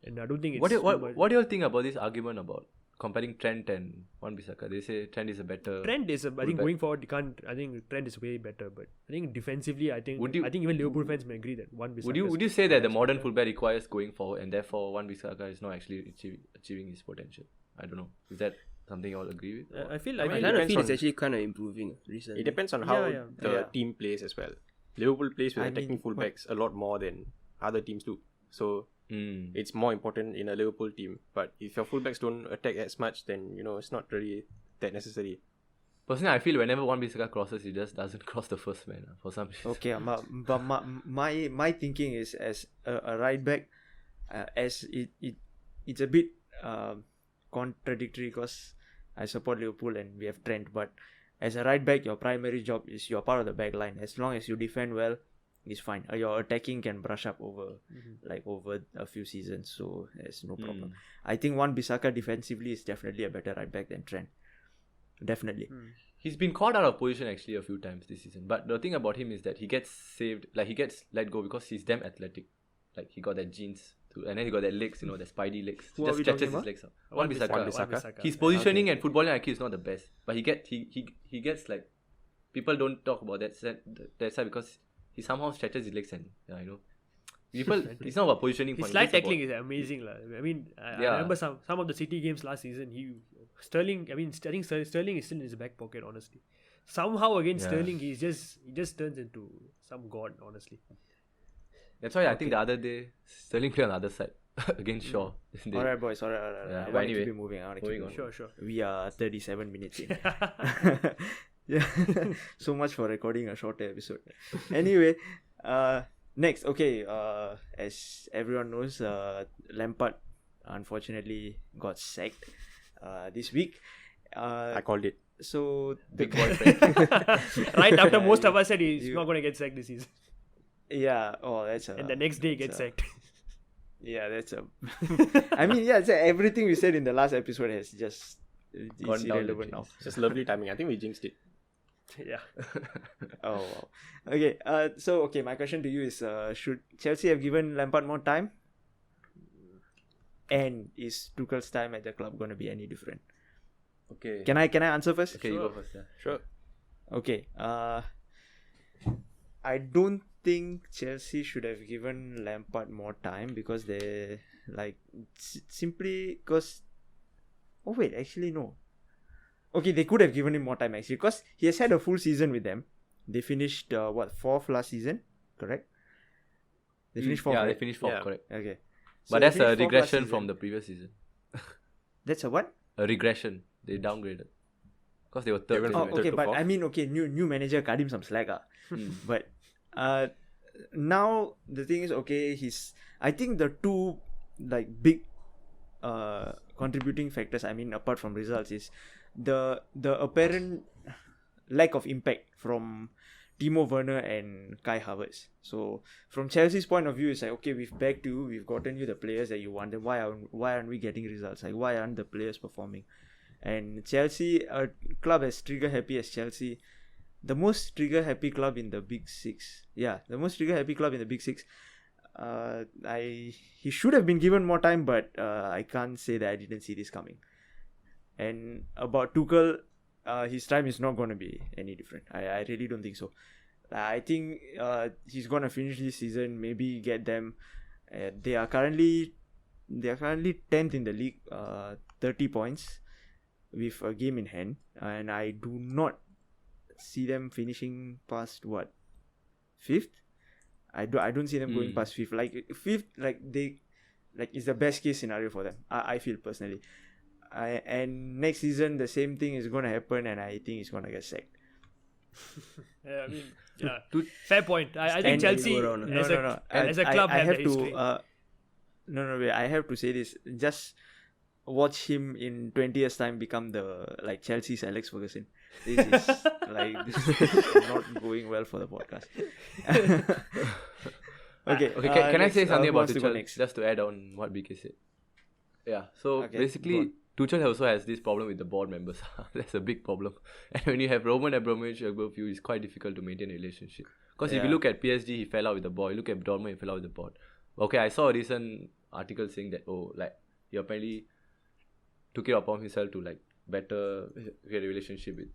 And I don't think it's... What do you all think about this argument about comparing Trent and Wan-Bissaka? They say Trent is a better... Trent is, I think going forward, I think Trent is way better, but I think defensively, I think even Liverpool fans may agree that Wan-Bissaka... Would you say that the modern fullback requires going forward and therefore Wan-Bissaka is not actually achieving his potential? I don't know. Is that something you all agree with? I feel I like... kind of feel it's actually kind of improving recently. It depends on how Yeah. the team plays as well. Liverpool plays with I attacking mean, fullbacks a lot more than other teams do. So it's more important in a Liverpool team. But if your fullbacks don't attack as much, then it's not really that necessary. Personally, I feel whenever Wan-Bissaka crosses, he just doesn't cross the first man for some reason. Okay, but my thinking is as a right back, as it's a bit contradictory because I support Liverpool and we have Trent, but as a right back, your primary job is you're part of the back line. As long as you defend well, it's fine. Your attacking can brush up over a few seasons, so there's no problem. I think Wan-Bissaka defensively is definitely a better right back than Trent. Definitely. He's been caught out of position actually a few times this season. But the thing about him is that he gets saved, like he gets let go because he's damn athletic. Like he got that genes too, and then he got that legs, the spidey legs. Who Just are we stretches talking his about? legs out. Wan-Bissaka. His positioning and footballing IQ is not the best, but he gets like people don't talk about that side because he somehow stretches his legs and people. It's not about positioning. His slide tackling is amazing. I mean, I remember some of the City games last season. Sterling is still in his back pocket, honestly. Somehow against Sterling, he just turns into some god, honestly. That's why I think the other day Sterling played on the other side against Shaw. Alright, boys. Alright. Yeah, I but want anyway, to keep it moving. moving on. Sure. We are 37 minutes in. Yeah. So much for recording a shorter episode. Anyway, next, okay. As everyone knows, Lampard unfortunately got sacked this week. I called it. So Big boy friend. Right after most of us said he's not going to get sacked this season. Yeah. Oh, that's a. And the next day he gets sacked. Yeah, that's a. I mean, yeah, so everything we said in the last episode has just it's Gone down the irrelevant now. It's just lovely timing. I think we jinxed it. Yeah. Oh, wow. Okay. So my question to you is: should Chelsea have given Lampard more time? And is Tuchel's time at the club going to be any different? Okay. Can I answer first? Okay, you go first. Yeah. Sure. Okay. I don't think Chelsea should have given Lampard more time because they simply because. Oh wait, actually no. Okay, they could have given him more time actually because he has had a full season with them. They finished 4th last season, correct? They finished 4th. Yeah, right? they finished 4th, Yeah. correct. Okay. But they that's a finished 4th last regression season. from the previous season. That's a what? A regression. They downgraded because they were third. went place, from right? Okay, to but 4th. I mean, new manager cut him some slack. But now the thing is, okay, I think the two big contributing factors, I mean, apart from results, is the apparent lack of impact from Timo Werner and Kai Havertz. So from Chelsea's point of view, it's like, okay, we've backed you, we've gotten you the players that you want, then why aren't we getting results? Like, why aren't the players performing? And Chelsea, a club as trigger happy as Chelsea, the most trigger happy club in the Big Six. Yeah, the most trigger happy club in the Big Six. He should have been given more time, but I can't say that I didn't see this coming. And about Tuchel, his time is not going to be any different. I really don't think so. I think he's going to finish this season, maybe get them. They are currently 10th in the league, 30 points with a game in hand, and I do not see them finishing past what, 5th. I don't see them going past 5th. Like 5th, it's the best case scenario for them. I feel personally. And next season the same thing is gonna happen, and I think he's gonna get sacked. Yeah, I mean, yeah. Fair point. I think Chelsea as a club I have have the to. history. Wait. I have to say this. Just watch him in 20 years' time become Chelsea's Alex Ferguson. This is not going well for the podcast. Okay. Can I say something who about wants to go Tuchel? next? Just to add on what BK said. Yeah. So Okay, go basically, on. Tuchel also has this problem with the board members. That's a big problem. And when you have Roman Abramovich above you, it's quite difficult to maintain a relationship. Because if you look at PSG, he fell out with the board. You look at Dortmund, he fell out with the board. Okay, I saw a recent article saying that he apparently took it upon himself to better get a relationship with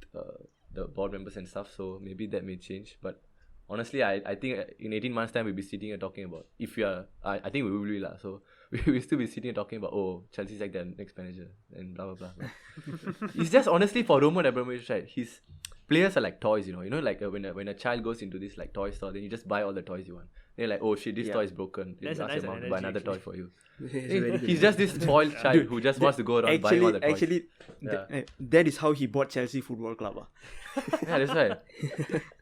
the board members and stuff. So maybe that may change. But honestly, I think in 18 months' time we'll be sitting here talking about, if we are, I think we will be lah. So we'll still be sitting here talking about, Chelsea's like their next manager and blah blah blah. It's just honestly for Roman Abramovich, right? His players are like toys, when a child goes into this toy store, then you just buy all the toys you want. They're like, oh shit, this toy is broken. That's You a ask nice your mom to analogy, buy another actually. toy for you. It's very good. He's just this spoiled child who just wants to go around buying all the toys. Actually, that is how he bought Chelsea Football Club. Yeah, that's right.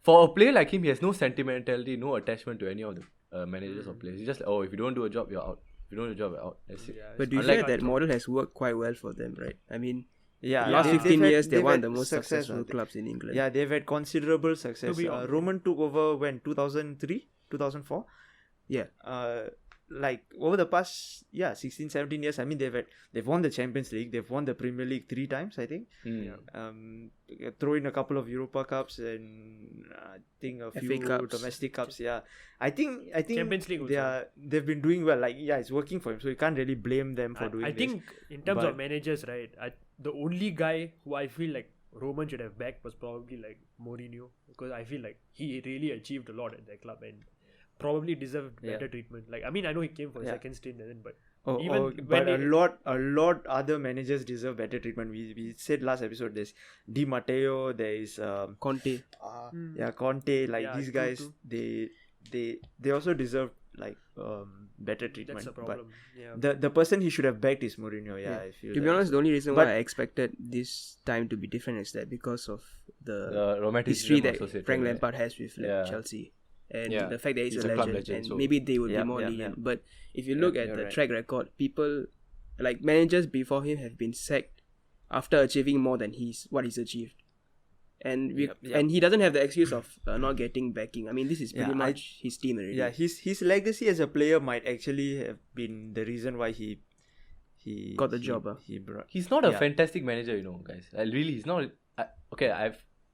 For a player like him, he has no sentimentality, no attachment to any of the managers or players. He's just like, if you don't do a job, you're out. If you don't do a job, you're out. That's it. Yeah, But do you Unlike feel that model has worked quite well for them, right? I mean, Yeah, last they've 15 had- years, they're they've one of had the most success, successful clubs in England. Yeah, they've had considerable success. To be honest. Roman took over when 2003, 2004. Yeah. Over the past 16, 17 years, I mean they've won the Champions League, they've won the Premier League 3 times, I think. Throw in a couple of Europa Cups and I think a FA few Cups. domestic cups. Yeah, I think Champions League also. they've been doing well. It's working for him, so you can't really blame them for doing I this. think in terms But- of managers, right, the only guy who I feel like Roman should have backed was probably Mourinho, because I feel like he really achieved a lot at that club and probably deserved better treatment. I know he came for a second stint and then, but But a lot other managers deserve better treatment. We said last episode there's Di Matteo, there is Conte. Conte. These true, guys, true. they also deserve better treatment. that's the problem. Yeah. But the person he should have backed is Mourinho. I feel To be that. honest, the only reason But- why I expected this time to be different is that because of the The romanticism history that associated Frank with it. Lampard has with Yeah. Chelsea. And Yeah. the fact that he's He's a a club legend, legend, and so- maybe they would Yeah, be more yeah, lenient. yeah. But if you look at you're the right. track record, people managers before him have been sacked after achieving more than what he's achieved. And and he doesn't have the excuse of not getting backing. I mean, this is pretty much his team already. Yeah, his legacy as a player might actually have been the reason why he Got the job, He brought. He's not a Yeah. fantastic manager, guys. Really, he's not.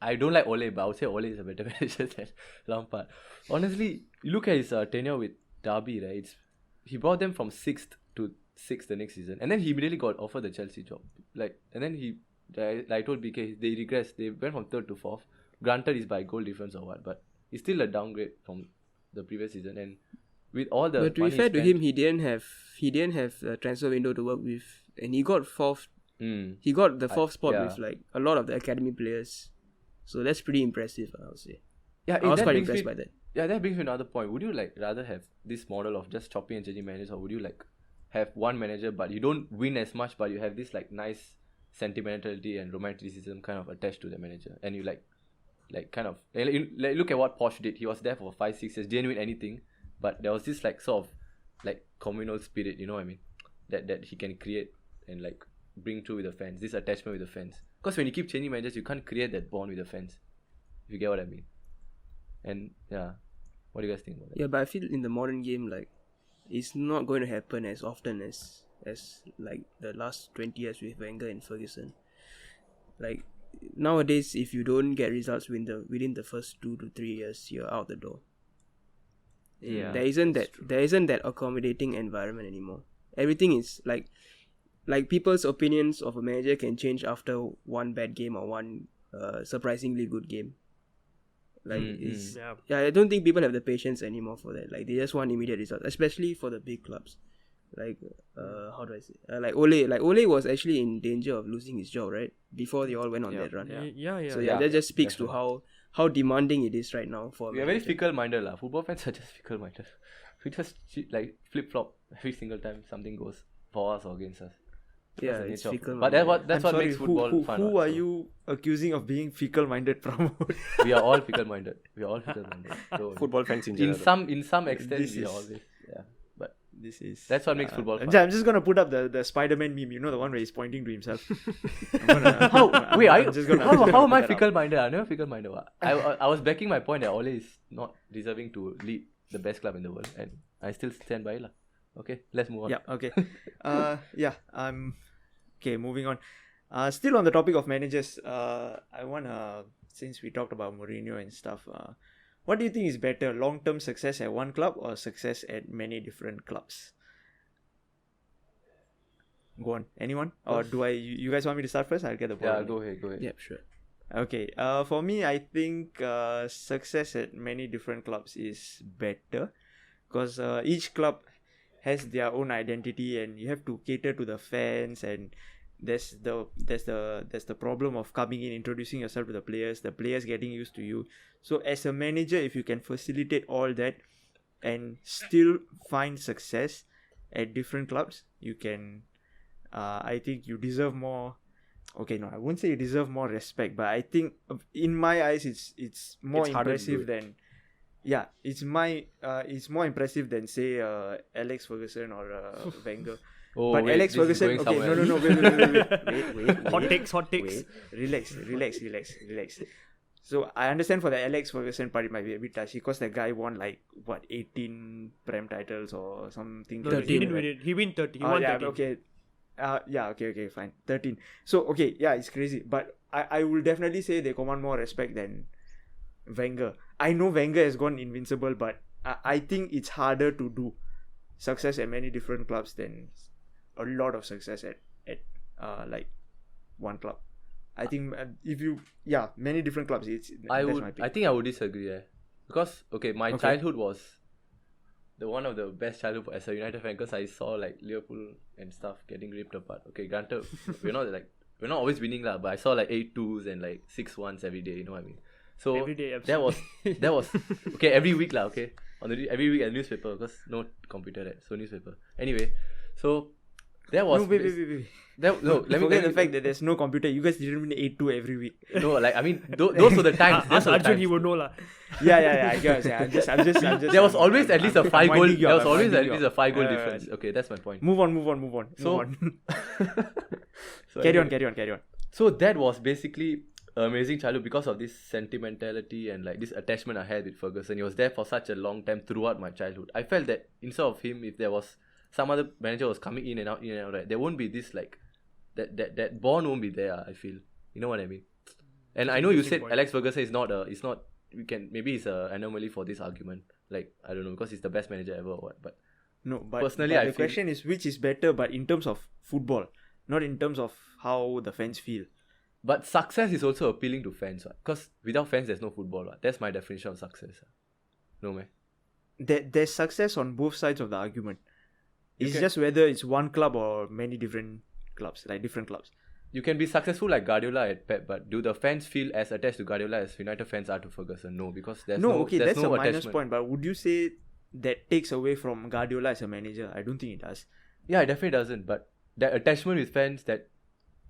I don't like Ole, but I would say Ole is a better manager than Lampard. Honestly, you look at his tenure with Derby, right? He brought them from 6th to 6th the next season, and then he immediately got offered the Chelsea job. And then I told BK, they regressed. They went from 3rd to 4th. Granted, it's by goal difference or what, but it's still a downgrade from the previous season. And with all the But to be money fair to spent- him, he didn't have a transfer window to work with, and he got 4th. He got the 4th spot yeah. with a lot of the academy players. So that's pretty impressive, I would say. Yeah, I was that quite brings impressed me- by that. Yeah, that brings me to another point. Would you rather have this model of just chopping and changing managers, or would you have one manager but you don't win as much, but you have this nice sentimentality and romanticism kind of attached to the manager, and you look at what Posh did. He was there for 5-6 years, didn't win anything, but there was this sort of communal spirit, you know what I mean, that he can create and bring through with the fans, this attachment with the fans. Because when you keep changing managers, you can't create that bond with the fans, if you get what I mean. And yeah, what do you guys think about that? Yeah, but I feel in the modern game, it's not going to happen as often as the last 20 years with Wenger and Ferguson. nowadays, if you don't get results within the first 2 to 3 years, you're out the door. Yeah, there isn't that accommodating environment anymore. Everything is like people's opinions of a manager can change after one bad game or one surprisingly good game. I don't think people have the patience anymore for that. Like, they just want immediate results, especially for the big clubs. Like, how do I say? Like Ole was actually in danger of losing his job, right? Before they all went on that run. Yeah. So that just speaks to how demanding it is right now for. We are very fickle-minded, lah. Football fans are just fickle-minded. We just like flip-flop every single time something goes for us or against us. Yeah, it's fickle. But that's what makes football fun. Who are you accusing of being fickle-minded, Pramod? We are all fickle-minded. So Football fans in general. in some extent, we are always But this is that's what makes football fun. I'm just gonna put up the Spider-Man meme. You know, the one where he's pointing to himself. How am I fickle-minded? I'm never fickle-minded. I was backing my point that Ole is not deserving to lead the best club in the world, and I still stand by it, lah. Okay, let's move on. Yeah. Okay. Okay. Moving on. Still on the topic of managers. I wanna, since we talked about Mourinho and stuff. What do you think is better, long-term success at one club or success at many different clubs? Go on. Anyone? Or do you guys want me to start first? I'll get the ball. Yeah, go ahead. Yeah, sure. Okay. For me, I think success at many different clubs is better, because each club has their own identity, and you have to cater to the fans, and there's the problem of coming in, introducing yourself to the players getting used to you. So as a manager, if you can facilitate all that and still find success at different clubs, you can I think you deserve more. Okay, no, I won't say you deserve more respect, but I think in my eyes it's more impressive than it's more impressive than, say, Alex Ferguson or Wenger. Oh, but wait, Alex Ferguson, okay, no, wait. Hot takes. Relax. So I understand for the Alex Ferguson part, it might be a bit touchy, because the guy won 18 Prem titles or something. No, he didn't win it. He won 30. He won 13. Okay. Okay, fine. 13. So, okay, it's crazy. But I will definitely say they command more respect than Wenger. I know Wenger has gone invincible, but I think it's harder to do success at many different clubs than a lot of success at one club. I think many different clubs. I think I would disagree, because my childhood was the one of the best childhood as a United fan, because I saw Liverpool and stuff getting ripped apart. Okay, granted, we're not always winning lah, but I saw 8-2s and 6-1s every day. You know what I mean? So Every day, that was okay every week lah. Okay, every week at newspaper, because no computer, right? So newspaper. Anyway, so that was wait. Let me forget the fact that there's no computer. You guys didn't win 8-2 every week. No, those were the times. Ask Arjun, he would know lah. Yeah. I guess. I'm just. There was always at least a 5 goal. winding you There up, was I'm always winding at you least up. a 5 goal difference. Okay, that's my point. Move on. So, so Carry anyway, on. So that was basically amazing childhood because of this sentimentality and this attachment I had with Ferguson. He was there for such a long time throughout my childhood. I felt that instead of him, if there was some other manager was coming in and out, right, there won't be this that bond won't be there. I feel, you know what I mean. And I know you said Alex Ferguson is not. Maybe it's an anomaly for this argument. I don't know, because he's the best manager ever or what. But no, but personally, but I the feel question is which is better, but in terms of football, not in terms of how the fans feel. But success is also appealing to fans, because without fans, there's no football. Right? That's my definition of success. No, man. There's success on both sides of the argument. It's just whether it's one club or many different clubs, different clubs. You can be successful like Guardiola at Pep, but do the fans feel as attached to Guardiola as United fans are to Ferguson? No, because there's no okay, there's that's no a minus attachment. point. But would you say that takes away from Guardiola as a manager? I don't think it does. Yeah, it definitely doesn't. But that attachment with fans, that,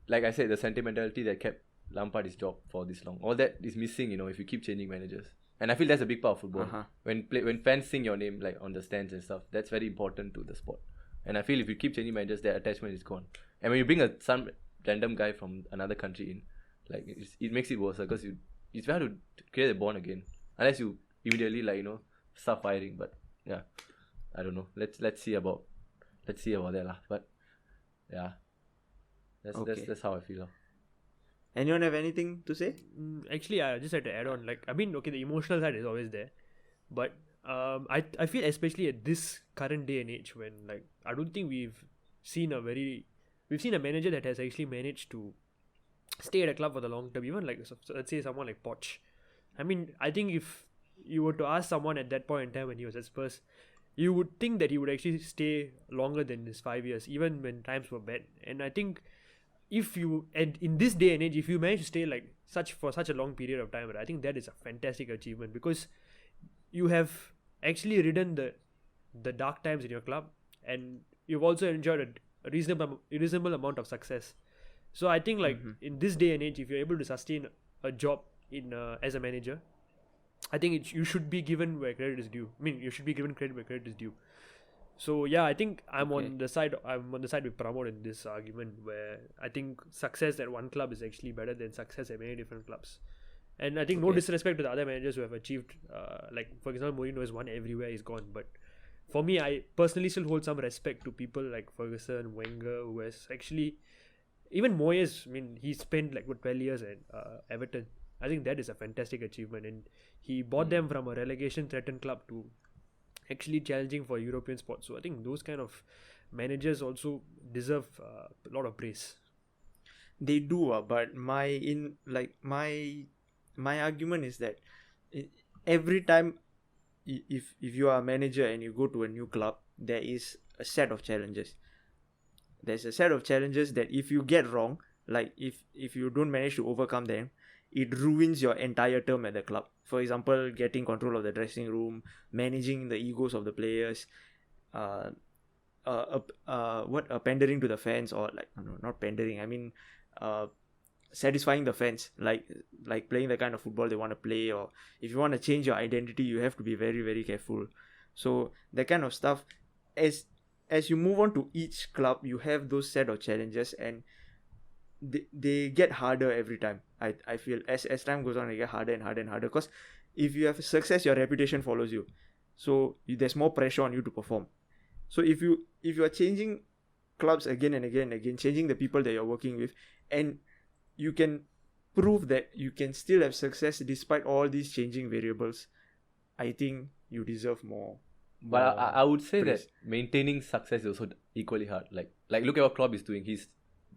like I said, the sentimentality that kept Lampard his job for this long, all that is missing. If you keep changing managers, and I feel that's a big part of football. Uh-huh. When fans sing your name on the stands and stuff, that's very important to the sport. And I feel if you keep changing managers, their attachment is gone. And when you bring some random guy from another country in, it makes it worse, because it's very hard to create a bond again, unless you immediately start firing. But yeah, I don't know. Let's see about that lah. But yeah, that's how I feel. Anyone have anything to say? Actually, I just had to add on. Like, I mean, okay, the emotional side is always there, but I feel especially at this current day and age when, like, I don't think we've seen a manager that has actually managed to stay at a club for the long term. Even like, so let's say someone like Poch. I mean, I think if you were to ask someone at that point in time when he was at Spurs, you would think that he would actually stay longer than his 5 years, even when times were bad. And I think and in this day and age, if you manage to stay like for such a long period of time, I think that is a fantastic achievement, because you have actually ridden the dark times in your club, and you've also enjoyed a reasonable amount of success. So I think like in this day and age, if you're able to sustain a job in as a manager, I think you should be given where credit is due. I mean, you should be given credit where credit is due. So yeah, I think I'm on the side with Pramod in this argument, where I think success at one club is actually better than success at many different clubs. And I think no disrespect to the other managers who have achieved, like for example, Mourinho has won everywhere he's gone. But for me, I personally still hold some respect to people like Ferguson, Wenger, who has actually, even Moyes. I mean, he spent like 12 years at Everton. I think that is a fantastic achievement, and he brought them from a relegation-threatened club to actually challenging for European spots. So I think those kind of managers also deserve a lot of praise. They do, but my argument is that every time if you are a manager and you go to a new club, there is a set of challenges. There's a set of challenges that if you get wrong, like if you don't manage to overcome them, it ruins your entire term at the club. For example, getting control of the dressing room, managing the egos of the players, pandering to the fans, or like, no, not pandering, I mean satisfying the fans, like playing the kind of football they want to play. Or if you want to change your identity, you have to be very, very careful. So that kind of stuff, as you move on to each club, you have those set of challenges, and they get harder every time. I feel as time goes on, they get harder and harder and harder, because if you have success, your reputation follows you, so there's more pressure on you to perform. So if you are changing clubs again and again and again, changing the people that you're working with, and you can prove that you can still have success despite all these changing variables, I think you deserve more. But I would say praise. that maintaining success is also equally hard. Like look at what Klopp is doing. He's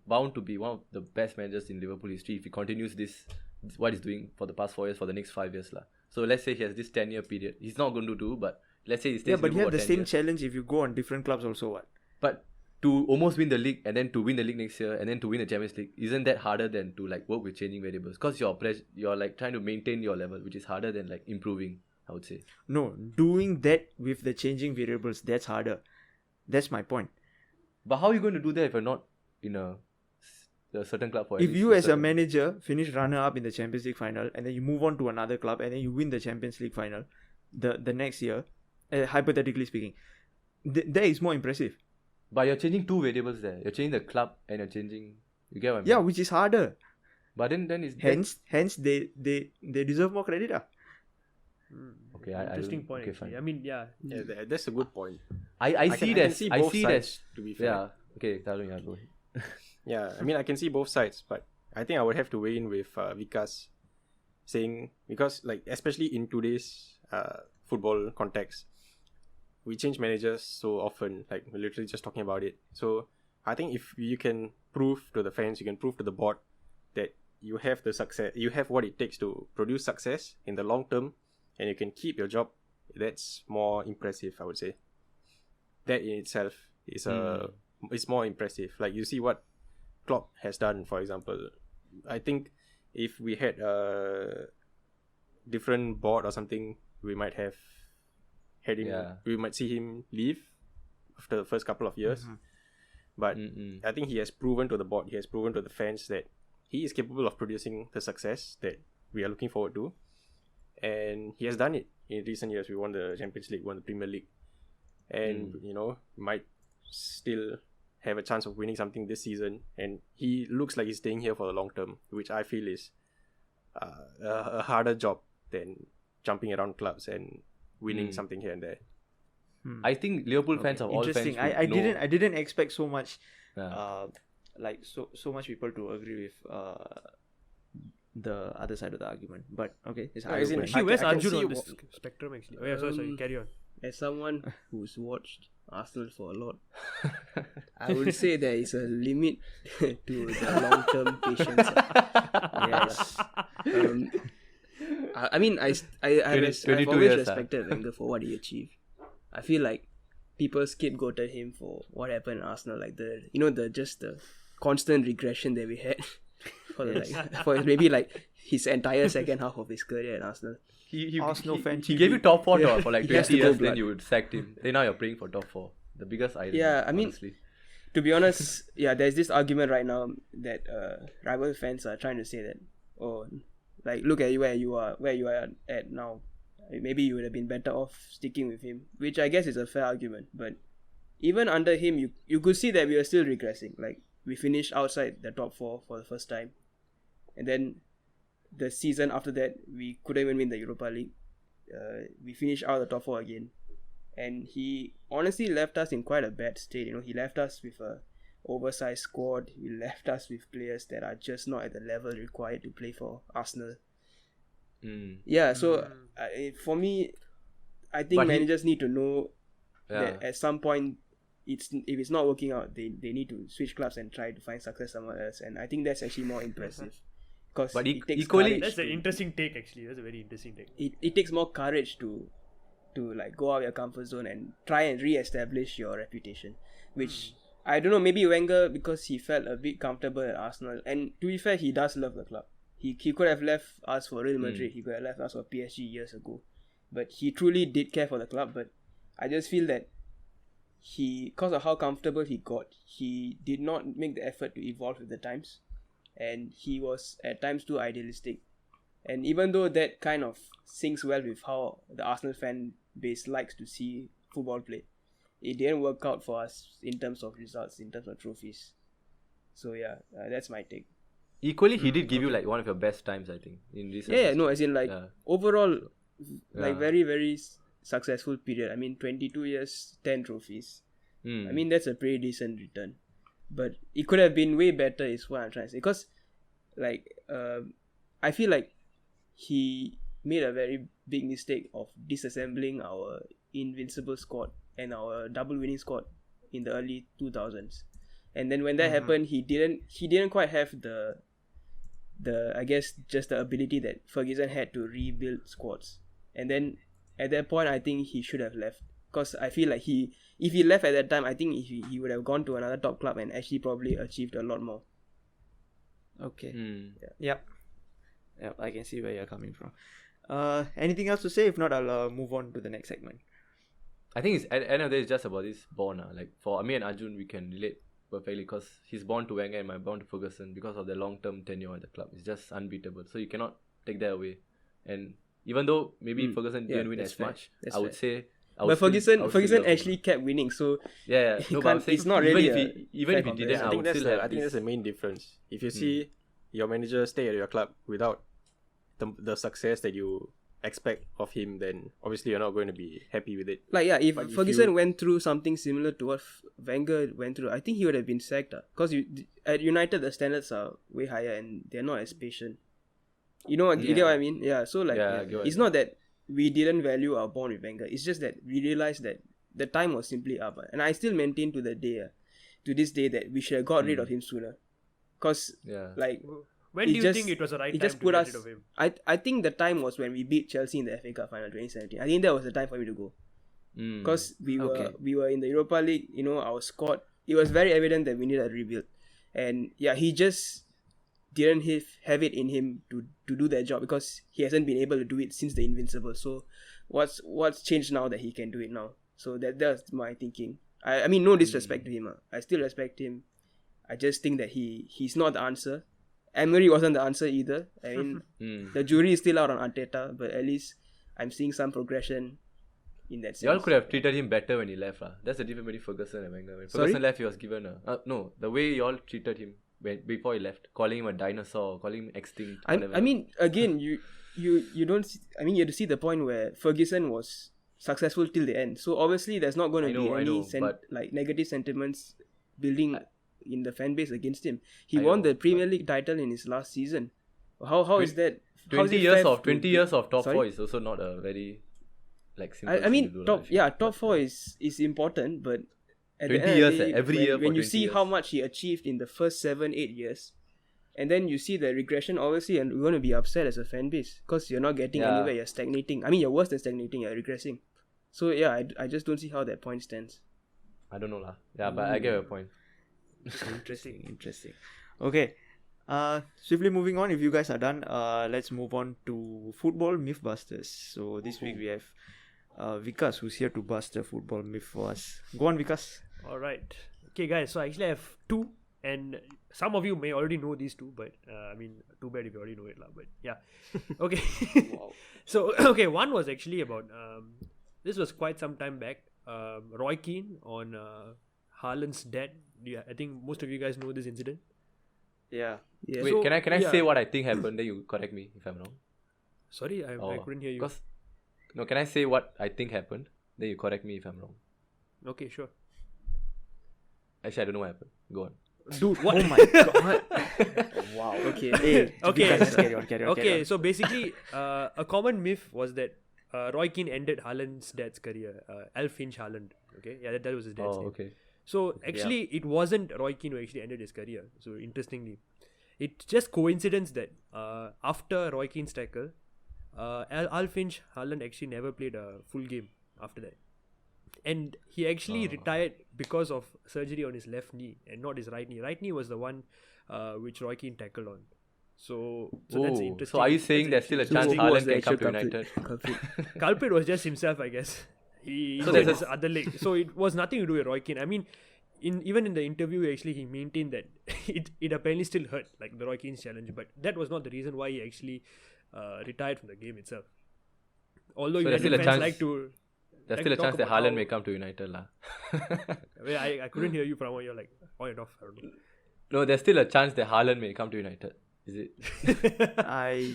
bound to be one of the best managers in Liverpool history if he continues what he's doing for the past 4 years, for the next 5 years. So let's say he has this 10-year period. He's not going to do, but let's say he stays. Yeah, but you have the same years. challenge if you go on different clubs also, what? But to almost win the league, and then to win the league next year, and then to win the Champions League, isn't that harder than to like work with changing variables? Because you're like trying to maintain your level, which is harder than like improving, I would say. No, doing that with the changing variables, that's harder. That's my point. But how are you going to do that if you're not in a certain club for at if least you as a certain- manager finish runner-up in the Champions League final, and then you move on to another club, and then you win the Champions League final the next year, hypothetically speaking, that is more impressive. But you're changing two variables there. You're changing the club and you're changing. You get what I mean? Yeah, which is harder. But then it's Hence they deserve more credit. Okay, Interesting point. Okay, Actually. fine. I mean, yeah. Yeah, that's a good point. I see can that. see I both see sides, that. to be fair. Yeah. Okay, Tarun, yeah, go ahead. Yeah, I mean, I can see both sides, but I think I would have to weigh in with Vikas saying, because like especially in today's football context, we change managers so often, like we're literally just talking about it. So I think if you can prove to the fans, you can prove to the board that you have the success, you have what it takes to produce success in the long term, and you can keep your job, that's more impressive, I would say. That in itself is is more impressive. Like you see what Klopp has done, for example. I think if we had a different board or something, we might have had him. Yeah. We might see him leave after the first couple of years. But I think he has proven to the board, he has proven to the fans that he is capable of producing the success that we are looking forward to, and he has done it in recent years. We won the Champions League, won the Premier League, and might still have a chance of winning something this season, and he looks like he's staying here for the long term, which I feel is a harder job than jumping around clubs and winning something here and there. I think Liverpool fans of all fans. Interesting. I didn't expect so much, like so much people to agree with the other side of the argument. But okay, it's No, as in, eye-opening. Actually, where's I can Arjun see on this spectrum? Actually, oh yeah, sorry. Carry on. As someone who's watched Arsenal for a lot, I would say there is a limit to the long-term patience. Yes. I mean, I've 22 always years, respected Wenger for what he achieved. I feel like people scapegoated him for what happened in Arsenal, like the constant regression that we had for maybe like his entire second half of his career at Arsenal. Arsenal fan He gave you top 4 Yeah. for like He has 20 to go years, then blood. you would sacked him. Then now you're praying for top 4. The biggest irony. Yeah, I mean, honestly. To be honest, yeah, there's this argument right now that rival fans are trying to say that, oh, like look at where you are at now. Maybe you would have been better off sticking with him, which I guess is a fair argument. But even under him, you could see that we were still regressing. Like we finished outside the top 4 for the first time, and then the season after that we couldn't even win the Europa League. We finished out of the top 4 again. And he honestly left us in quite a bad state. You know, he left us with a oversized squad. He left us with players that are just not at the level required to play for Arsenal. Yeah, so for me, I think But managers need to know Yeah. that at some point, if it's not working out, they need to switch clubs and try to find success somewhere else. And I think that's actually more impressive. Because But it takes equally- courage That's an to- interesting take. Actually, that's a very interesting take. it takes more courage to like go out of your comfort zone and try and re-establish your reputation, which I don't know, maybe Wenger, because he felt a bit comfortable at Arsenal, and to be fair, he does love the club. He could have left us for Real Madrid, he could have left us for PSG years ago, but he truly did care for the club. But I just feel that because of how comfortable he got, he did not make the effort to evolve with the times, and he was at times too idealistic. And even though that kind of syncs well with how the Arsenal fan base likes to see football played, it didn't work out for us in terms of results, in terms of trophies. So yeah, that's my take. Equally, he did give you like one of your best times, I think, in recent Yeah, history. no, as in like Yeah. overall, like Yeah. very, very successful period. I mean, 22 years, 10 trophies. Mm. I mean, that's a pretty decent return. But it could have been way better is what I'm trying to say. Because like, I feel like he made a very big mistake of disassembling our invincible squad and our double winning squad in the early 2000s. And then when that happened, he didn't quite have the I guess just the ability that Ferguson had to rebuild squads. And then at that point, I think he should have left, because I feel like if he left at that time, I think he would have gone to another top club and actually probably achieved a lot more. Okay. Mm. Yep. Yep, I can see where you're coming from. Anything else to say? If not, I'll move on to the next segment. I think it's at the end of the day, it's just about this bond. Like for me and Arjun, we can relate perfectly because he's born to Wenger and I'm born to Ferguson because of the long-term tenure at the club. It's just unbeatable. So you cannot take that away. And even though maybe Ferguson didn't win that's as fair. much, That's I would fair. say. But Ferguson actually kept winning, so Yeah. he No, but I'm can't- saying it's not even really if a even if he fair didn't, comparison. I would still have I think this. that's the main difference. If you see your manager stay at your club without the success that you expect of him, then obviously you're not going to be happy with it. like, yeah, if But if Ferguson you- went through something similar to what Wenger went through, I think he would have been sacked. Because at United, the standards are way higher and they're not as patient. You know, you get what I mean? Yeah, so like, Yeah, I get what it's you not that we didn't value our bond with Wenger. It's just that we realized that the time was simply up. And I still maintain to this day that we should have got rid of him sooner. Because, Yeah. like, When He do you just- think it was the right he time just to put get us. rid of him? I think the time was when we beat Chelsea in the FA Cup final 2017. I think that was the time for me to go. Because we were in the Europa League, you know, our squad, it was very evident that we needed a rebuild. And yeah, he just didn't have it in him to do that job, because he hasn't been able to do it since the Invincible. So what's changed now that he can do it now? So that's my thinking. I mean, no disrespect to him. I still respect him. I just think that he's not the answer. Emery wasn't the answer either. I mean, the jury is still out on Arteta, but at least I'm seeing some progression in that sense. Y'all could have treated him better when he left. That's the difference between Ferguson and Wenger. When Ferguson Sorry? left, he was given no, the way y'all treated him before he left, calling him a dinosaur, calling him extinct. Whatever. I mean, again, you don't. I mean, you have to see the point where Ferguson was successful till the end. So obviously, there's not going to be any but- like negative sentiments building in the fan base against him. He I won know, the Premier League title in his last season. How is that? how is 20 it years fair of to 20 be- years of top Sorry? 4 is also not a very like simple I thing mean, to do, lah, top I feel. yeah, top But, 4 is important, but at 20 the end of years, the day, every when, year for when you 20 see how years. much he achieved in the first 7-8 years, and then you see the regression, obviously, and you're going to be upset as a fan base because you're not getting Yeah. anywhere. You're stagnating. I mean, you're worse than stagnating. You're regressing. So yeah, I just don't see how that point stands. I don't know lah. Yeah, but I get your point. Interesting. Okay. Swiftly moving on. If you guys are done, let's move on to football Mythbusters. So this week we have Vikas, who's here to bust the football myth for us. Go on, Vikas. All right. Okay, guys. So I actually have two, and some of you may already know these two, but I mean, too bad if you already know it, lah. But yeah. Okay. So okay, one was actually about this was quite some time back. Roy Keane on Haaland's dad. Yeah, I think most of you guys know this incident. Yeah. Yeah. Wait, So, can I yeah. say what I think happened? Then you correct me if I'm wrong. Sorry, I couldn't hear you. No, can I say what I think happened? Then you correct me if I'm wrong. Okay, sure. Actually, I don't know what happened. Go on. Dude, what? Oh my god. Wow. Okay. Hey, Okay. Vikas, carry on. Carry Okay, on. so basically, a common myth was that Roy Keane ended Haaland's dad's career. Finch Haaland. Okay, yeah, that was his dad's name. Okay. So actually, it wasn't Roy Keane who actually ended his career. So interestingly, it's just coincidence that after Roy Keane's tackle, Finch Haaland actually never played a full game after that, and he actually retired because of surgery on his left knee and not his right knee. Right knee was the one which Roy Keane tackled on. So that's Oh, interesting. so are you saying there's still a chance who was Haaland the can come actual to United? culprit? Culprit was just himself, I guess. He So hit there's his other leg. So it was nothing to do with Roy Keane. I mean, even in the interview, actually, he maintained that it apparently still hurt, like the Roy Keane's challenge. But that was not the reason why he actually retired from the game itself. Although So there's still United a fans chance- like to... There's like still a to talk chance that about Haaland how- may come to United lah. I couldn't hear you from what you're like on and off. I don't know. No, there's still a chance that Haaland may come to United. Is it?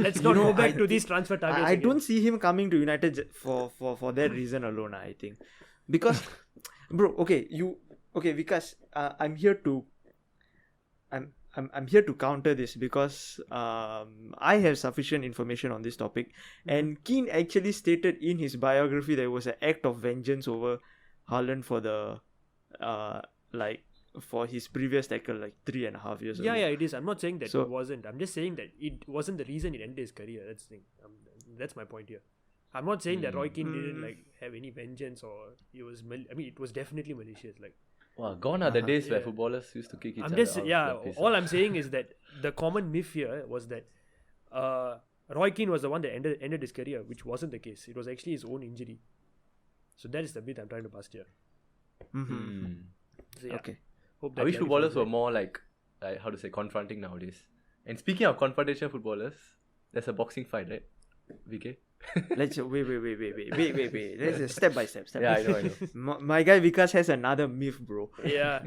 Let's not go back to these transfer targets. I again. don't see him coming to United for that reason alone. I think because, bro. Okay, Vikas. I'm here to counter this because I have sufficient information on this topic, and Keane actually stated in his biography there was an act of vengeance over Haaland for the for his previous tackle 3.5 years ago. Yeah, it is. I'm not saying that So- it wasn't. I'm just saying that it wasn't the reason it ended his career. That's the thing. That's my point here. I'm not saying that Roy Keane didn't have any vengeance or it was. I mean, it was definitely malicious. Wow, gone are the days where Yeah. footballers used to kick each I'm other just out of the place. All I'm saying is that the common myth here was that Roy Keane was the one that ended his career, which wasn't the case. It was actually his own injury. So that is the myth I'm trying to bust here. Hmm. So, yeah, Okay. hope I wish clarifies footballers that. were more like how to say confronting nowadays. And speaking of confrontation footballers, there's a boxing fight, right? VK? Let's wait. Let's just step by step. Yeah, I know. My guy Vikas has another myth, bro. Yeah.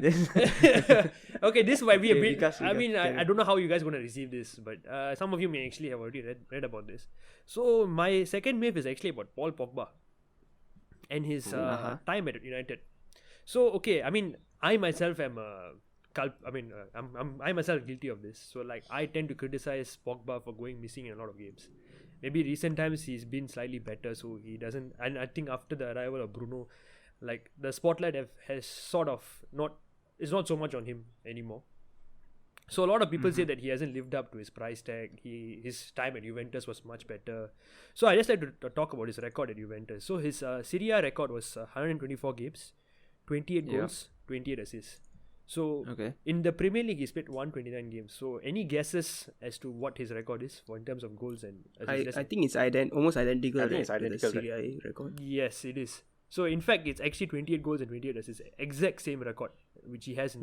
Okay, this might be a Okay, bit. Vikas, I mean, carry I don't know how you guys going to receive this, but some of you may actually have already read about this. So my second myth is actually about Paul Pogba and his time at United. So okay, I mean, I myself am I myself guilty of this. So I tend to criticize Pogba for going missing in a lot of games. Maybe recent times he's been slightly better, so he doesn't. And I think after the arrival of Bruno, the spotlight has sort of it's not so much on him anymore. So a lot of people say that he hasn't lived up to his price tag. His time at Juventus was much better. So I just like to talk about his record at Juventus. So his Serie A record was 124 games, 28 goals, 28 assists. So Okay. in the Premier League, he's played 129 games. So any guesses as to what his record is in terms of goals and assists? I think it's almost identical. I think it's to identical, the Serie A record. Yes, it is. So in fact, it's actually 28 goals and 28 assists, exact same record which he has in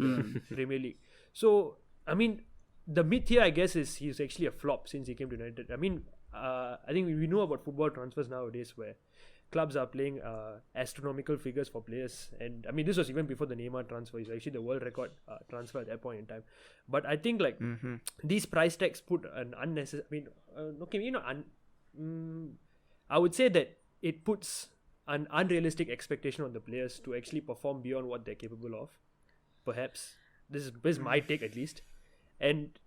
the Premier League. So I mean, the myth here, I guess, is he's actually a flop since he came to United. I mean, I think we know about football transfers nowadays where clubs are paying astronomical figures for players, and I mean this was even before the Neymar transfer. It's actually the world record transfer at that point in time. But I think these price tags put an unnecessary. I would say that it puts an unrealistic expectation on the players to actually perform beyond what they're capable of. Perhaps this is my take at least, and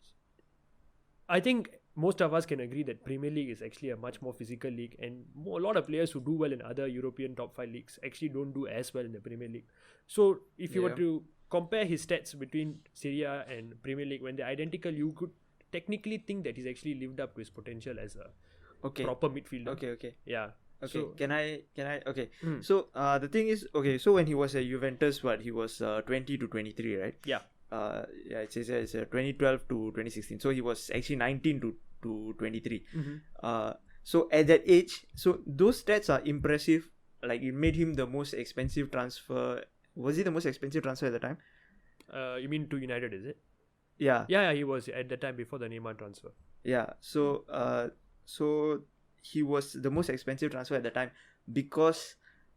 I think most of us can agree that Premier League is actually a much more physical league, and a lot of players who do well in other European top 5 leagues actually don't do as well in the Premier League. So if you were to compare his stats between Serie A and Premier League when they're identical, you could technically think that he's actually lived up to his potential as a proper midfielder. Okay. Yeah. Okay, So, can I? Okay. So, the thing is, okay, so when he was at Juventus, he was 20 to 23, right? yeah. It says it's 2012 to 2016. So he was actually 19 to 23. So at that age, so those stats are impressive. Like, it made him the most expensive transfer. Was he the most expensive transfer at the time? You mean to United, is it? Yeah. Yeah, he was at the time before the Neymar transfer. Yeah. So, he was the most expensive transfer at the time because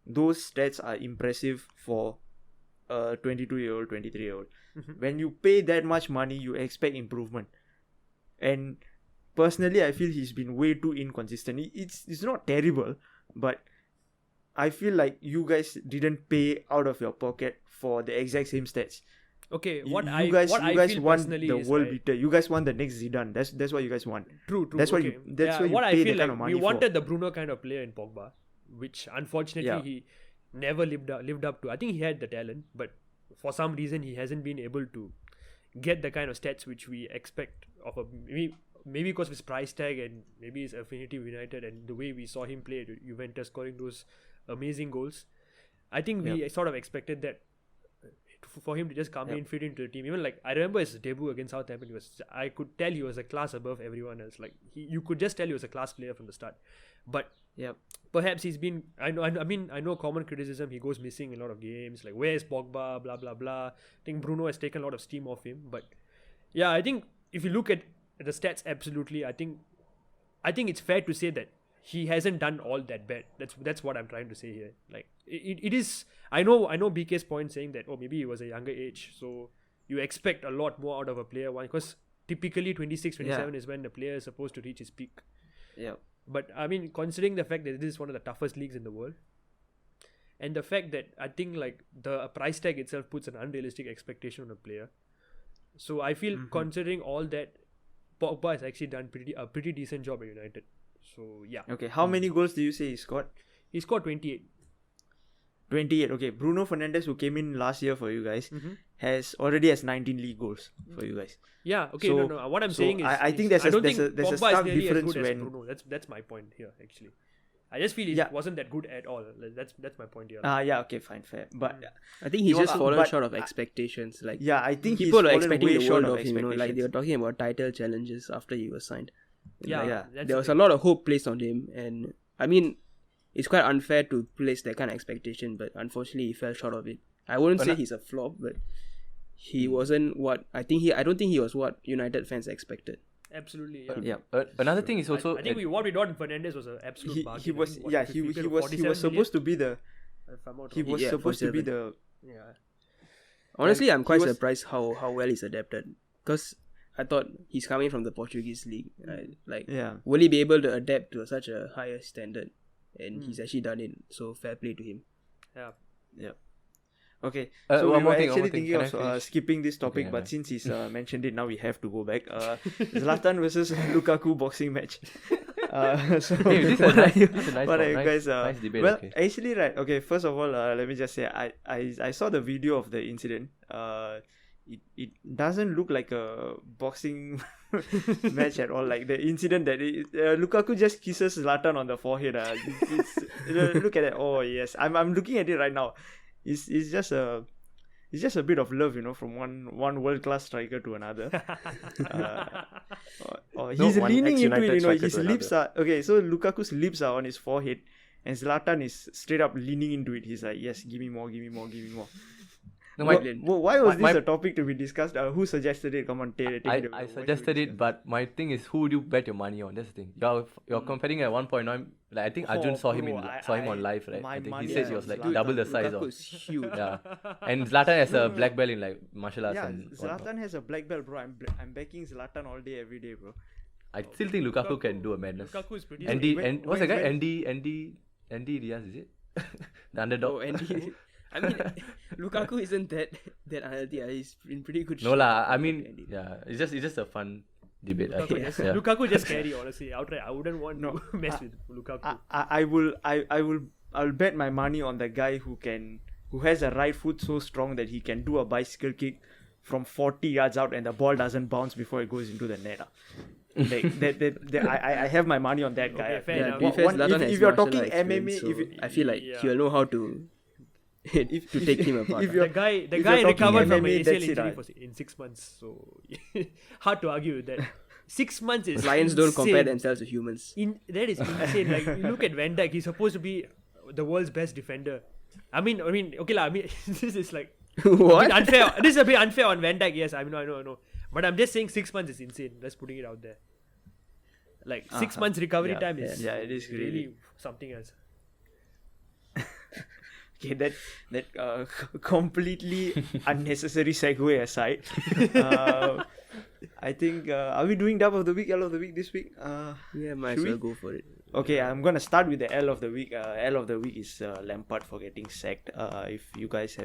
those stats are impressive for a 22-year-old, 23-year-old. When you pay that much money, you expect improvement. And personally, I feel he's been way too inconsistent. It's not terrible, but I feel like you guys didn't pay out of your pocket for the exact same stats. Okay, You what guys I feel want personally the is world right. beater. You guys want the next Zidane. That's what you guys want. True. That's what okay. that's what you what I pay feel that kind like of money we for. wanted the Bruno kind of player in Pogba, which unfortunately he never lived up to. I think he had the talent, but for some reason he hasn't been able to get the kind of stats which we expect of a maybe because of his price tag and maybe his affinity with United and the way we saw him play at Juventus scoring those amazing goals. I think we sort of expected that for him to just come in, fit into the team. Even like I remember his debut against Southampton, I could tell he was a class above everyone else. Like you could just tell he was a class player from the start. But perhaps he's been. I know common criticism. He goes missing in a lot of games. Like where's Pogba? Blah blah blah. I think Bruno has taken a lot of steam off him. But yeah, I think if you look at the stats, absolutely, I think it's fair to say that he hasn't done all that bad. That's what I'm trying to say here. Like it is. I know BK's point saying that maybe he was a younger age, so you expect a lot more out of a player because typically 26, 27 is when the player is supposed to reach his peak. Yeah. But I mean, considering the fact that this is one of the toughest leagues in the world, and the fact that I think like the price tag itself puts an unrealistic expectation on a player. So I feel considering all that, Pogba has actually done a pretty decent job at United. So yeah. Okay, how many goals do you say he scored? He scored 28. 28. Okay, Bruno Fernandes, who came in last year for you guys, already has 19 league goals for you guys. Yeah. Okay. So- no. What I'm so saying is, I think there's a Pogba stark is nearly difference as good as when- Bruno. That's my point here. Actually, I just feel he wasn't that good at all. That's my point here. Yeah, okay, fine, fair. But I think he's just fallen but- short of expectations. Like yeah, I think people he's are fallen expecting way the short world of him. Like they expectations. were talking about title challenges after he was signed. Yeah, Like, that's there the was a thing. lot of hope placed on him, and I mean, it's quite unfair to place that kind of expectation. But unfortunately, he fell short of it. I wouldn't say he's a flop, but he wasn't what I don't think he was what United fans expected. Absolutely. Yeah. Another thing is also I think what we got in Fernandes was an absolute bargain. He was What, yeah, 50 he million, was 47 supposed to be the million, if I'm not he wrong. was Yeah, supposed to be 47. the Yeah. Honestly, I'm quite was- surprised how well he's adapted, because I thought he's coming from the Portuguese league. Like, yeah. will he be able to adapt to such a higher standard? And he's actually done it. So fair play to him. Yeah. Okay, one so we were more thing, actually one more thing. thinking Can I of finish? skipping this topic, Okay, but never since he's mentioned it, now we have to go back. Zlatan versus Lukaku boxing match. So Hey, this is a what are nice- you- this is a nice what are talk, you nice- guys? nice debate, Well, okay. actually, right. Okay, first of all, let me just say, I saw the video of the incident. It doesn't look like a boxing match at all. Like the incident that Lukaku just kisses Zlatan on the forehead. Look at it. Oh yes, I'm looking at it right now. It's just a bit of love, from one world class striker to another. He's one leaning into ex-United it. striker His to lips are okay. So Lukaku's lips are on his forehead, and Zlatan is straight up leaning into it. He's like, yes, give me more, give me more, give me more. No, Why was my- this a topic to be discussed? Who suggested it? Come on, take it away. I Why suggested should we it, but my thing is, who do you bet your money on? That's the thing. You're comparing at 1.9. Like I think Arjun saw him bro, on live, right? my I think money he says is he was on like Zlatan. double the size Lukaku of. is huge. Yeah, and Zlatan has a black belt in like martial arts Yeah, and whatnot. Zlatan has a black belt, bro. I'm backing Zlatan all day, every day, bro. I still think Lukaku can do a madness. Lukaku is pretty. Andy, When- and what's the guy? when- Andy Diaz, is it? The underdog. Oh, and I mean, Lukaku isn't that unhealthy. He's in pretty good shape. No lah. I compared mean, to Andy. yeah, it's just a fun debate. Lukaku just scary, honestly. Outright, I wouldn't want to mess with Lukaku. I will bet my money on the guy who has a right foot so strong that he can do a bicycle kick from 40 yards out and the ball doesn't bounce before it goes into the net. I have my money on that guy. Okay, fair enough. If you're talking MMA, so I feel like he'll know how to take him apart. The guy if you're recovered from talking an MMA, that's ACL it, injury in 6 months, so hard to argue with that. 6 months is Lions don't compare insane. themselves to humans. That is insane. Like, you look at Van Dijk, he's supposed to be the world's best defender. I mean, okay lah. I mean, this is like What? unfair. This is a bit unfair on Van Dijk. Yes, I know. But I'm just saying 6 months is insane. Let's putting it out there. Like 6 months recovery time is it is really something else. Okay, that completely unnecessary segue aside, I think are we doing dub of the week, L of the week this week? Yeah, might as should well we? go for it. Okay, I'm gonna start with the L of the week. L of the week is Lampard for getting sacked. If you guys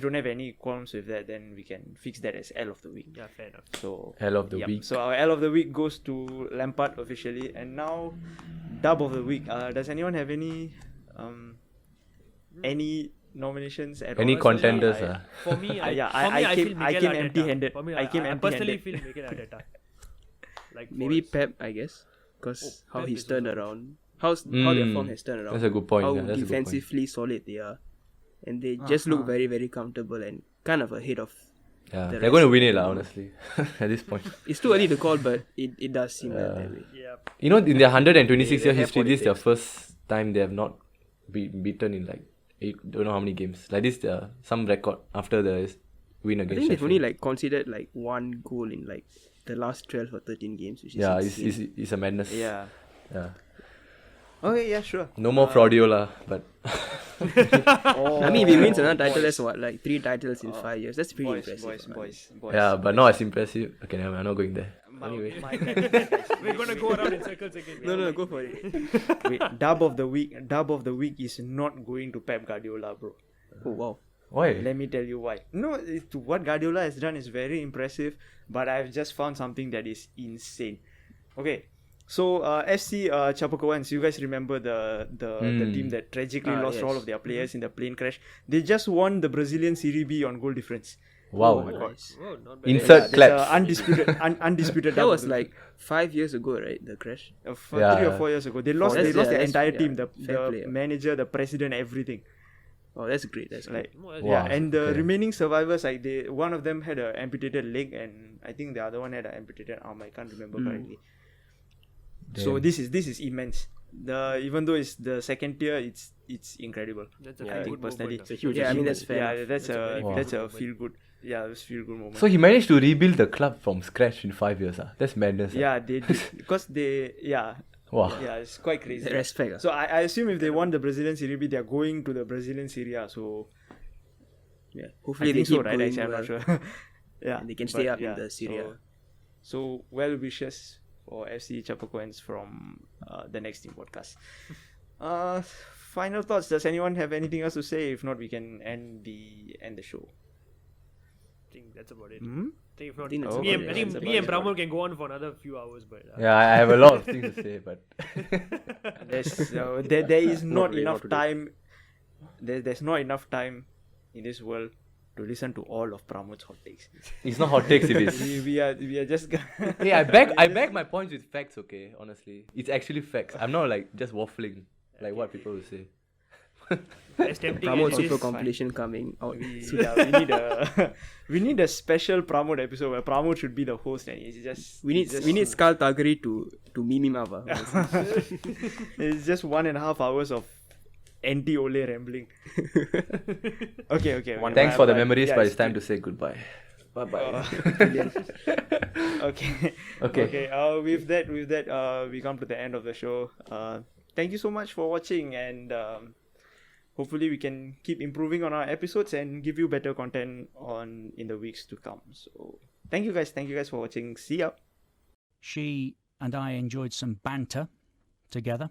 don't have any qualms with that, then we can fix that as L of the week. Yeah, fair enough. So L of the week. So our L of the week goes to Lampard officially, and now dub of the week. Does anyone have any nominations at all? Any contenders? For me, I feel came Mikel Arteta. empty-handed. For me, I came I personally empty-handed. feel Mikel Arteta. Like Maybe for- Pep, I guess, because how Pep he's is turned also- around, how their form has turned around. That's a good point. How yeah, that's a good point. defensively solid they are, and they just look very, very comfortable and kind of ahead of. Yeah, the they're going to rest. win it, honestly, at this point. It's too early to call, but it does seem that way. Yeah. You know, in their 126-year They have history, what this is it their takes. first time they have not been beaten in like don't know how many games. Like this, some record after the win I against think they've Sheffield. only like conceded like one goal in like the last 12 or 13 games, which is Yeah, insane. it's a madness. Yeah. Yeah. Okay, yeah, sure. No more Fraudiola, but I mean, if he wins another title, that's what, like 3 titles in 5 years. That's pretty impressive. Boys. yeah, but not as impressive. Okay, never mind, I'm not going there. Anyway, We're gonna go around in circles again. No, go for it. Wait, dub of the week is not going to Pep Guardiola, bro. Oh, wow. why? Let me tell you why. No, what Guardiola has done is very impressive, but I've just found something that is insane. Okay, so FC Chapecoense, you guys remember the team that tragically lost all yes. of their players in the plane crash? They just won the Brazilian Serie B on goal difference. Wow. Nice. Oh, not bad. Insert That's claps. undisputed. That dub was of the like 5 years ago, right? The crash. week. 3 Yeah. or 4 years ago. They lost. That's- They lost yeah, the that's- entire yeah, team. The fair play. manager, the president, everything. Oh, that's great. That's Like great. Oh, that's- Wow. yeah, and the okay. remaining survivors, like one of them had an amputated leg, and I think the other one had an amputated arm. I can't remember correctly. So Damn. this is immense. Even though it's the second tier, it's incredible. That's a I feel think good personally, moment. It's a huge Yeah, I mean, that's fair yeah, enough. that's very a that's a moment. feel good. Yeah, it's feel good moment. So he managed to rebuild the club from scratch in 5 years. That's madness. yeah, they did, because Wow. yeah, it's quite crazy. Respect. So I assume if they won the Brazilian Serie B, they are going to the Brazilian Serie A. So Yeah. I Hopefully they think so, keep right? going Actually, I'm well. not sure. Yeah, And they can stay but up in the Serie A. So well wishes for FC Chapecoense from the next team podcast. Final thoughts. Does anyone have anything else to say? If not, we can end the show. I think that's about it. Hmm? I think if not, think that's me about and, it. I think That's me and about it. Pramod can go on for another few hours, but Yeah, I have a lot of things to say, but There is not really enough how to do. time. There's not enough time in this world to listen to all of Pramod's hot takes. it's not hot takes if it's. we are just. Hey, I back my points with facts. Okay, honestly, it's actually facts. I'm not like just waffling like what people will say. as tempting Pramod as it Super is, compilation coming out. we need a special Pramod episode where Pramod should be the host, and it's just We need Skull Tagri to meme him up. it's just 1.5 hours of anti-Ole rambling. Okay. Thanks for the Bye. memories, Yeah, but it's time to say goodbye. Bye bye. Okay. Okay. With that, we come to the end of the show. Thank you so much for watching, and hopefully we can keep improving on our episodes and give you better content in the weeks to come. So thank you guys for watching. See ya. She and I enjoyed some banter together.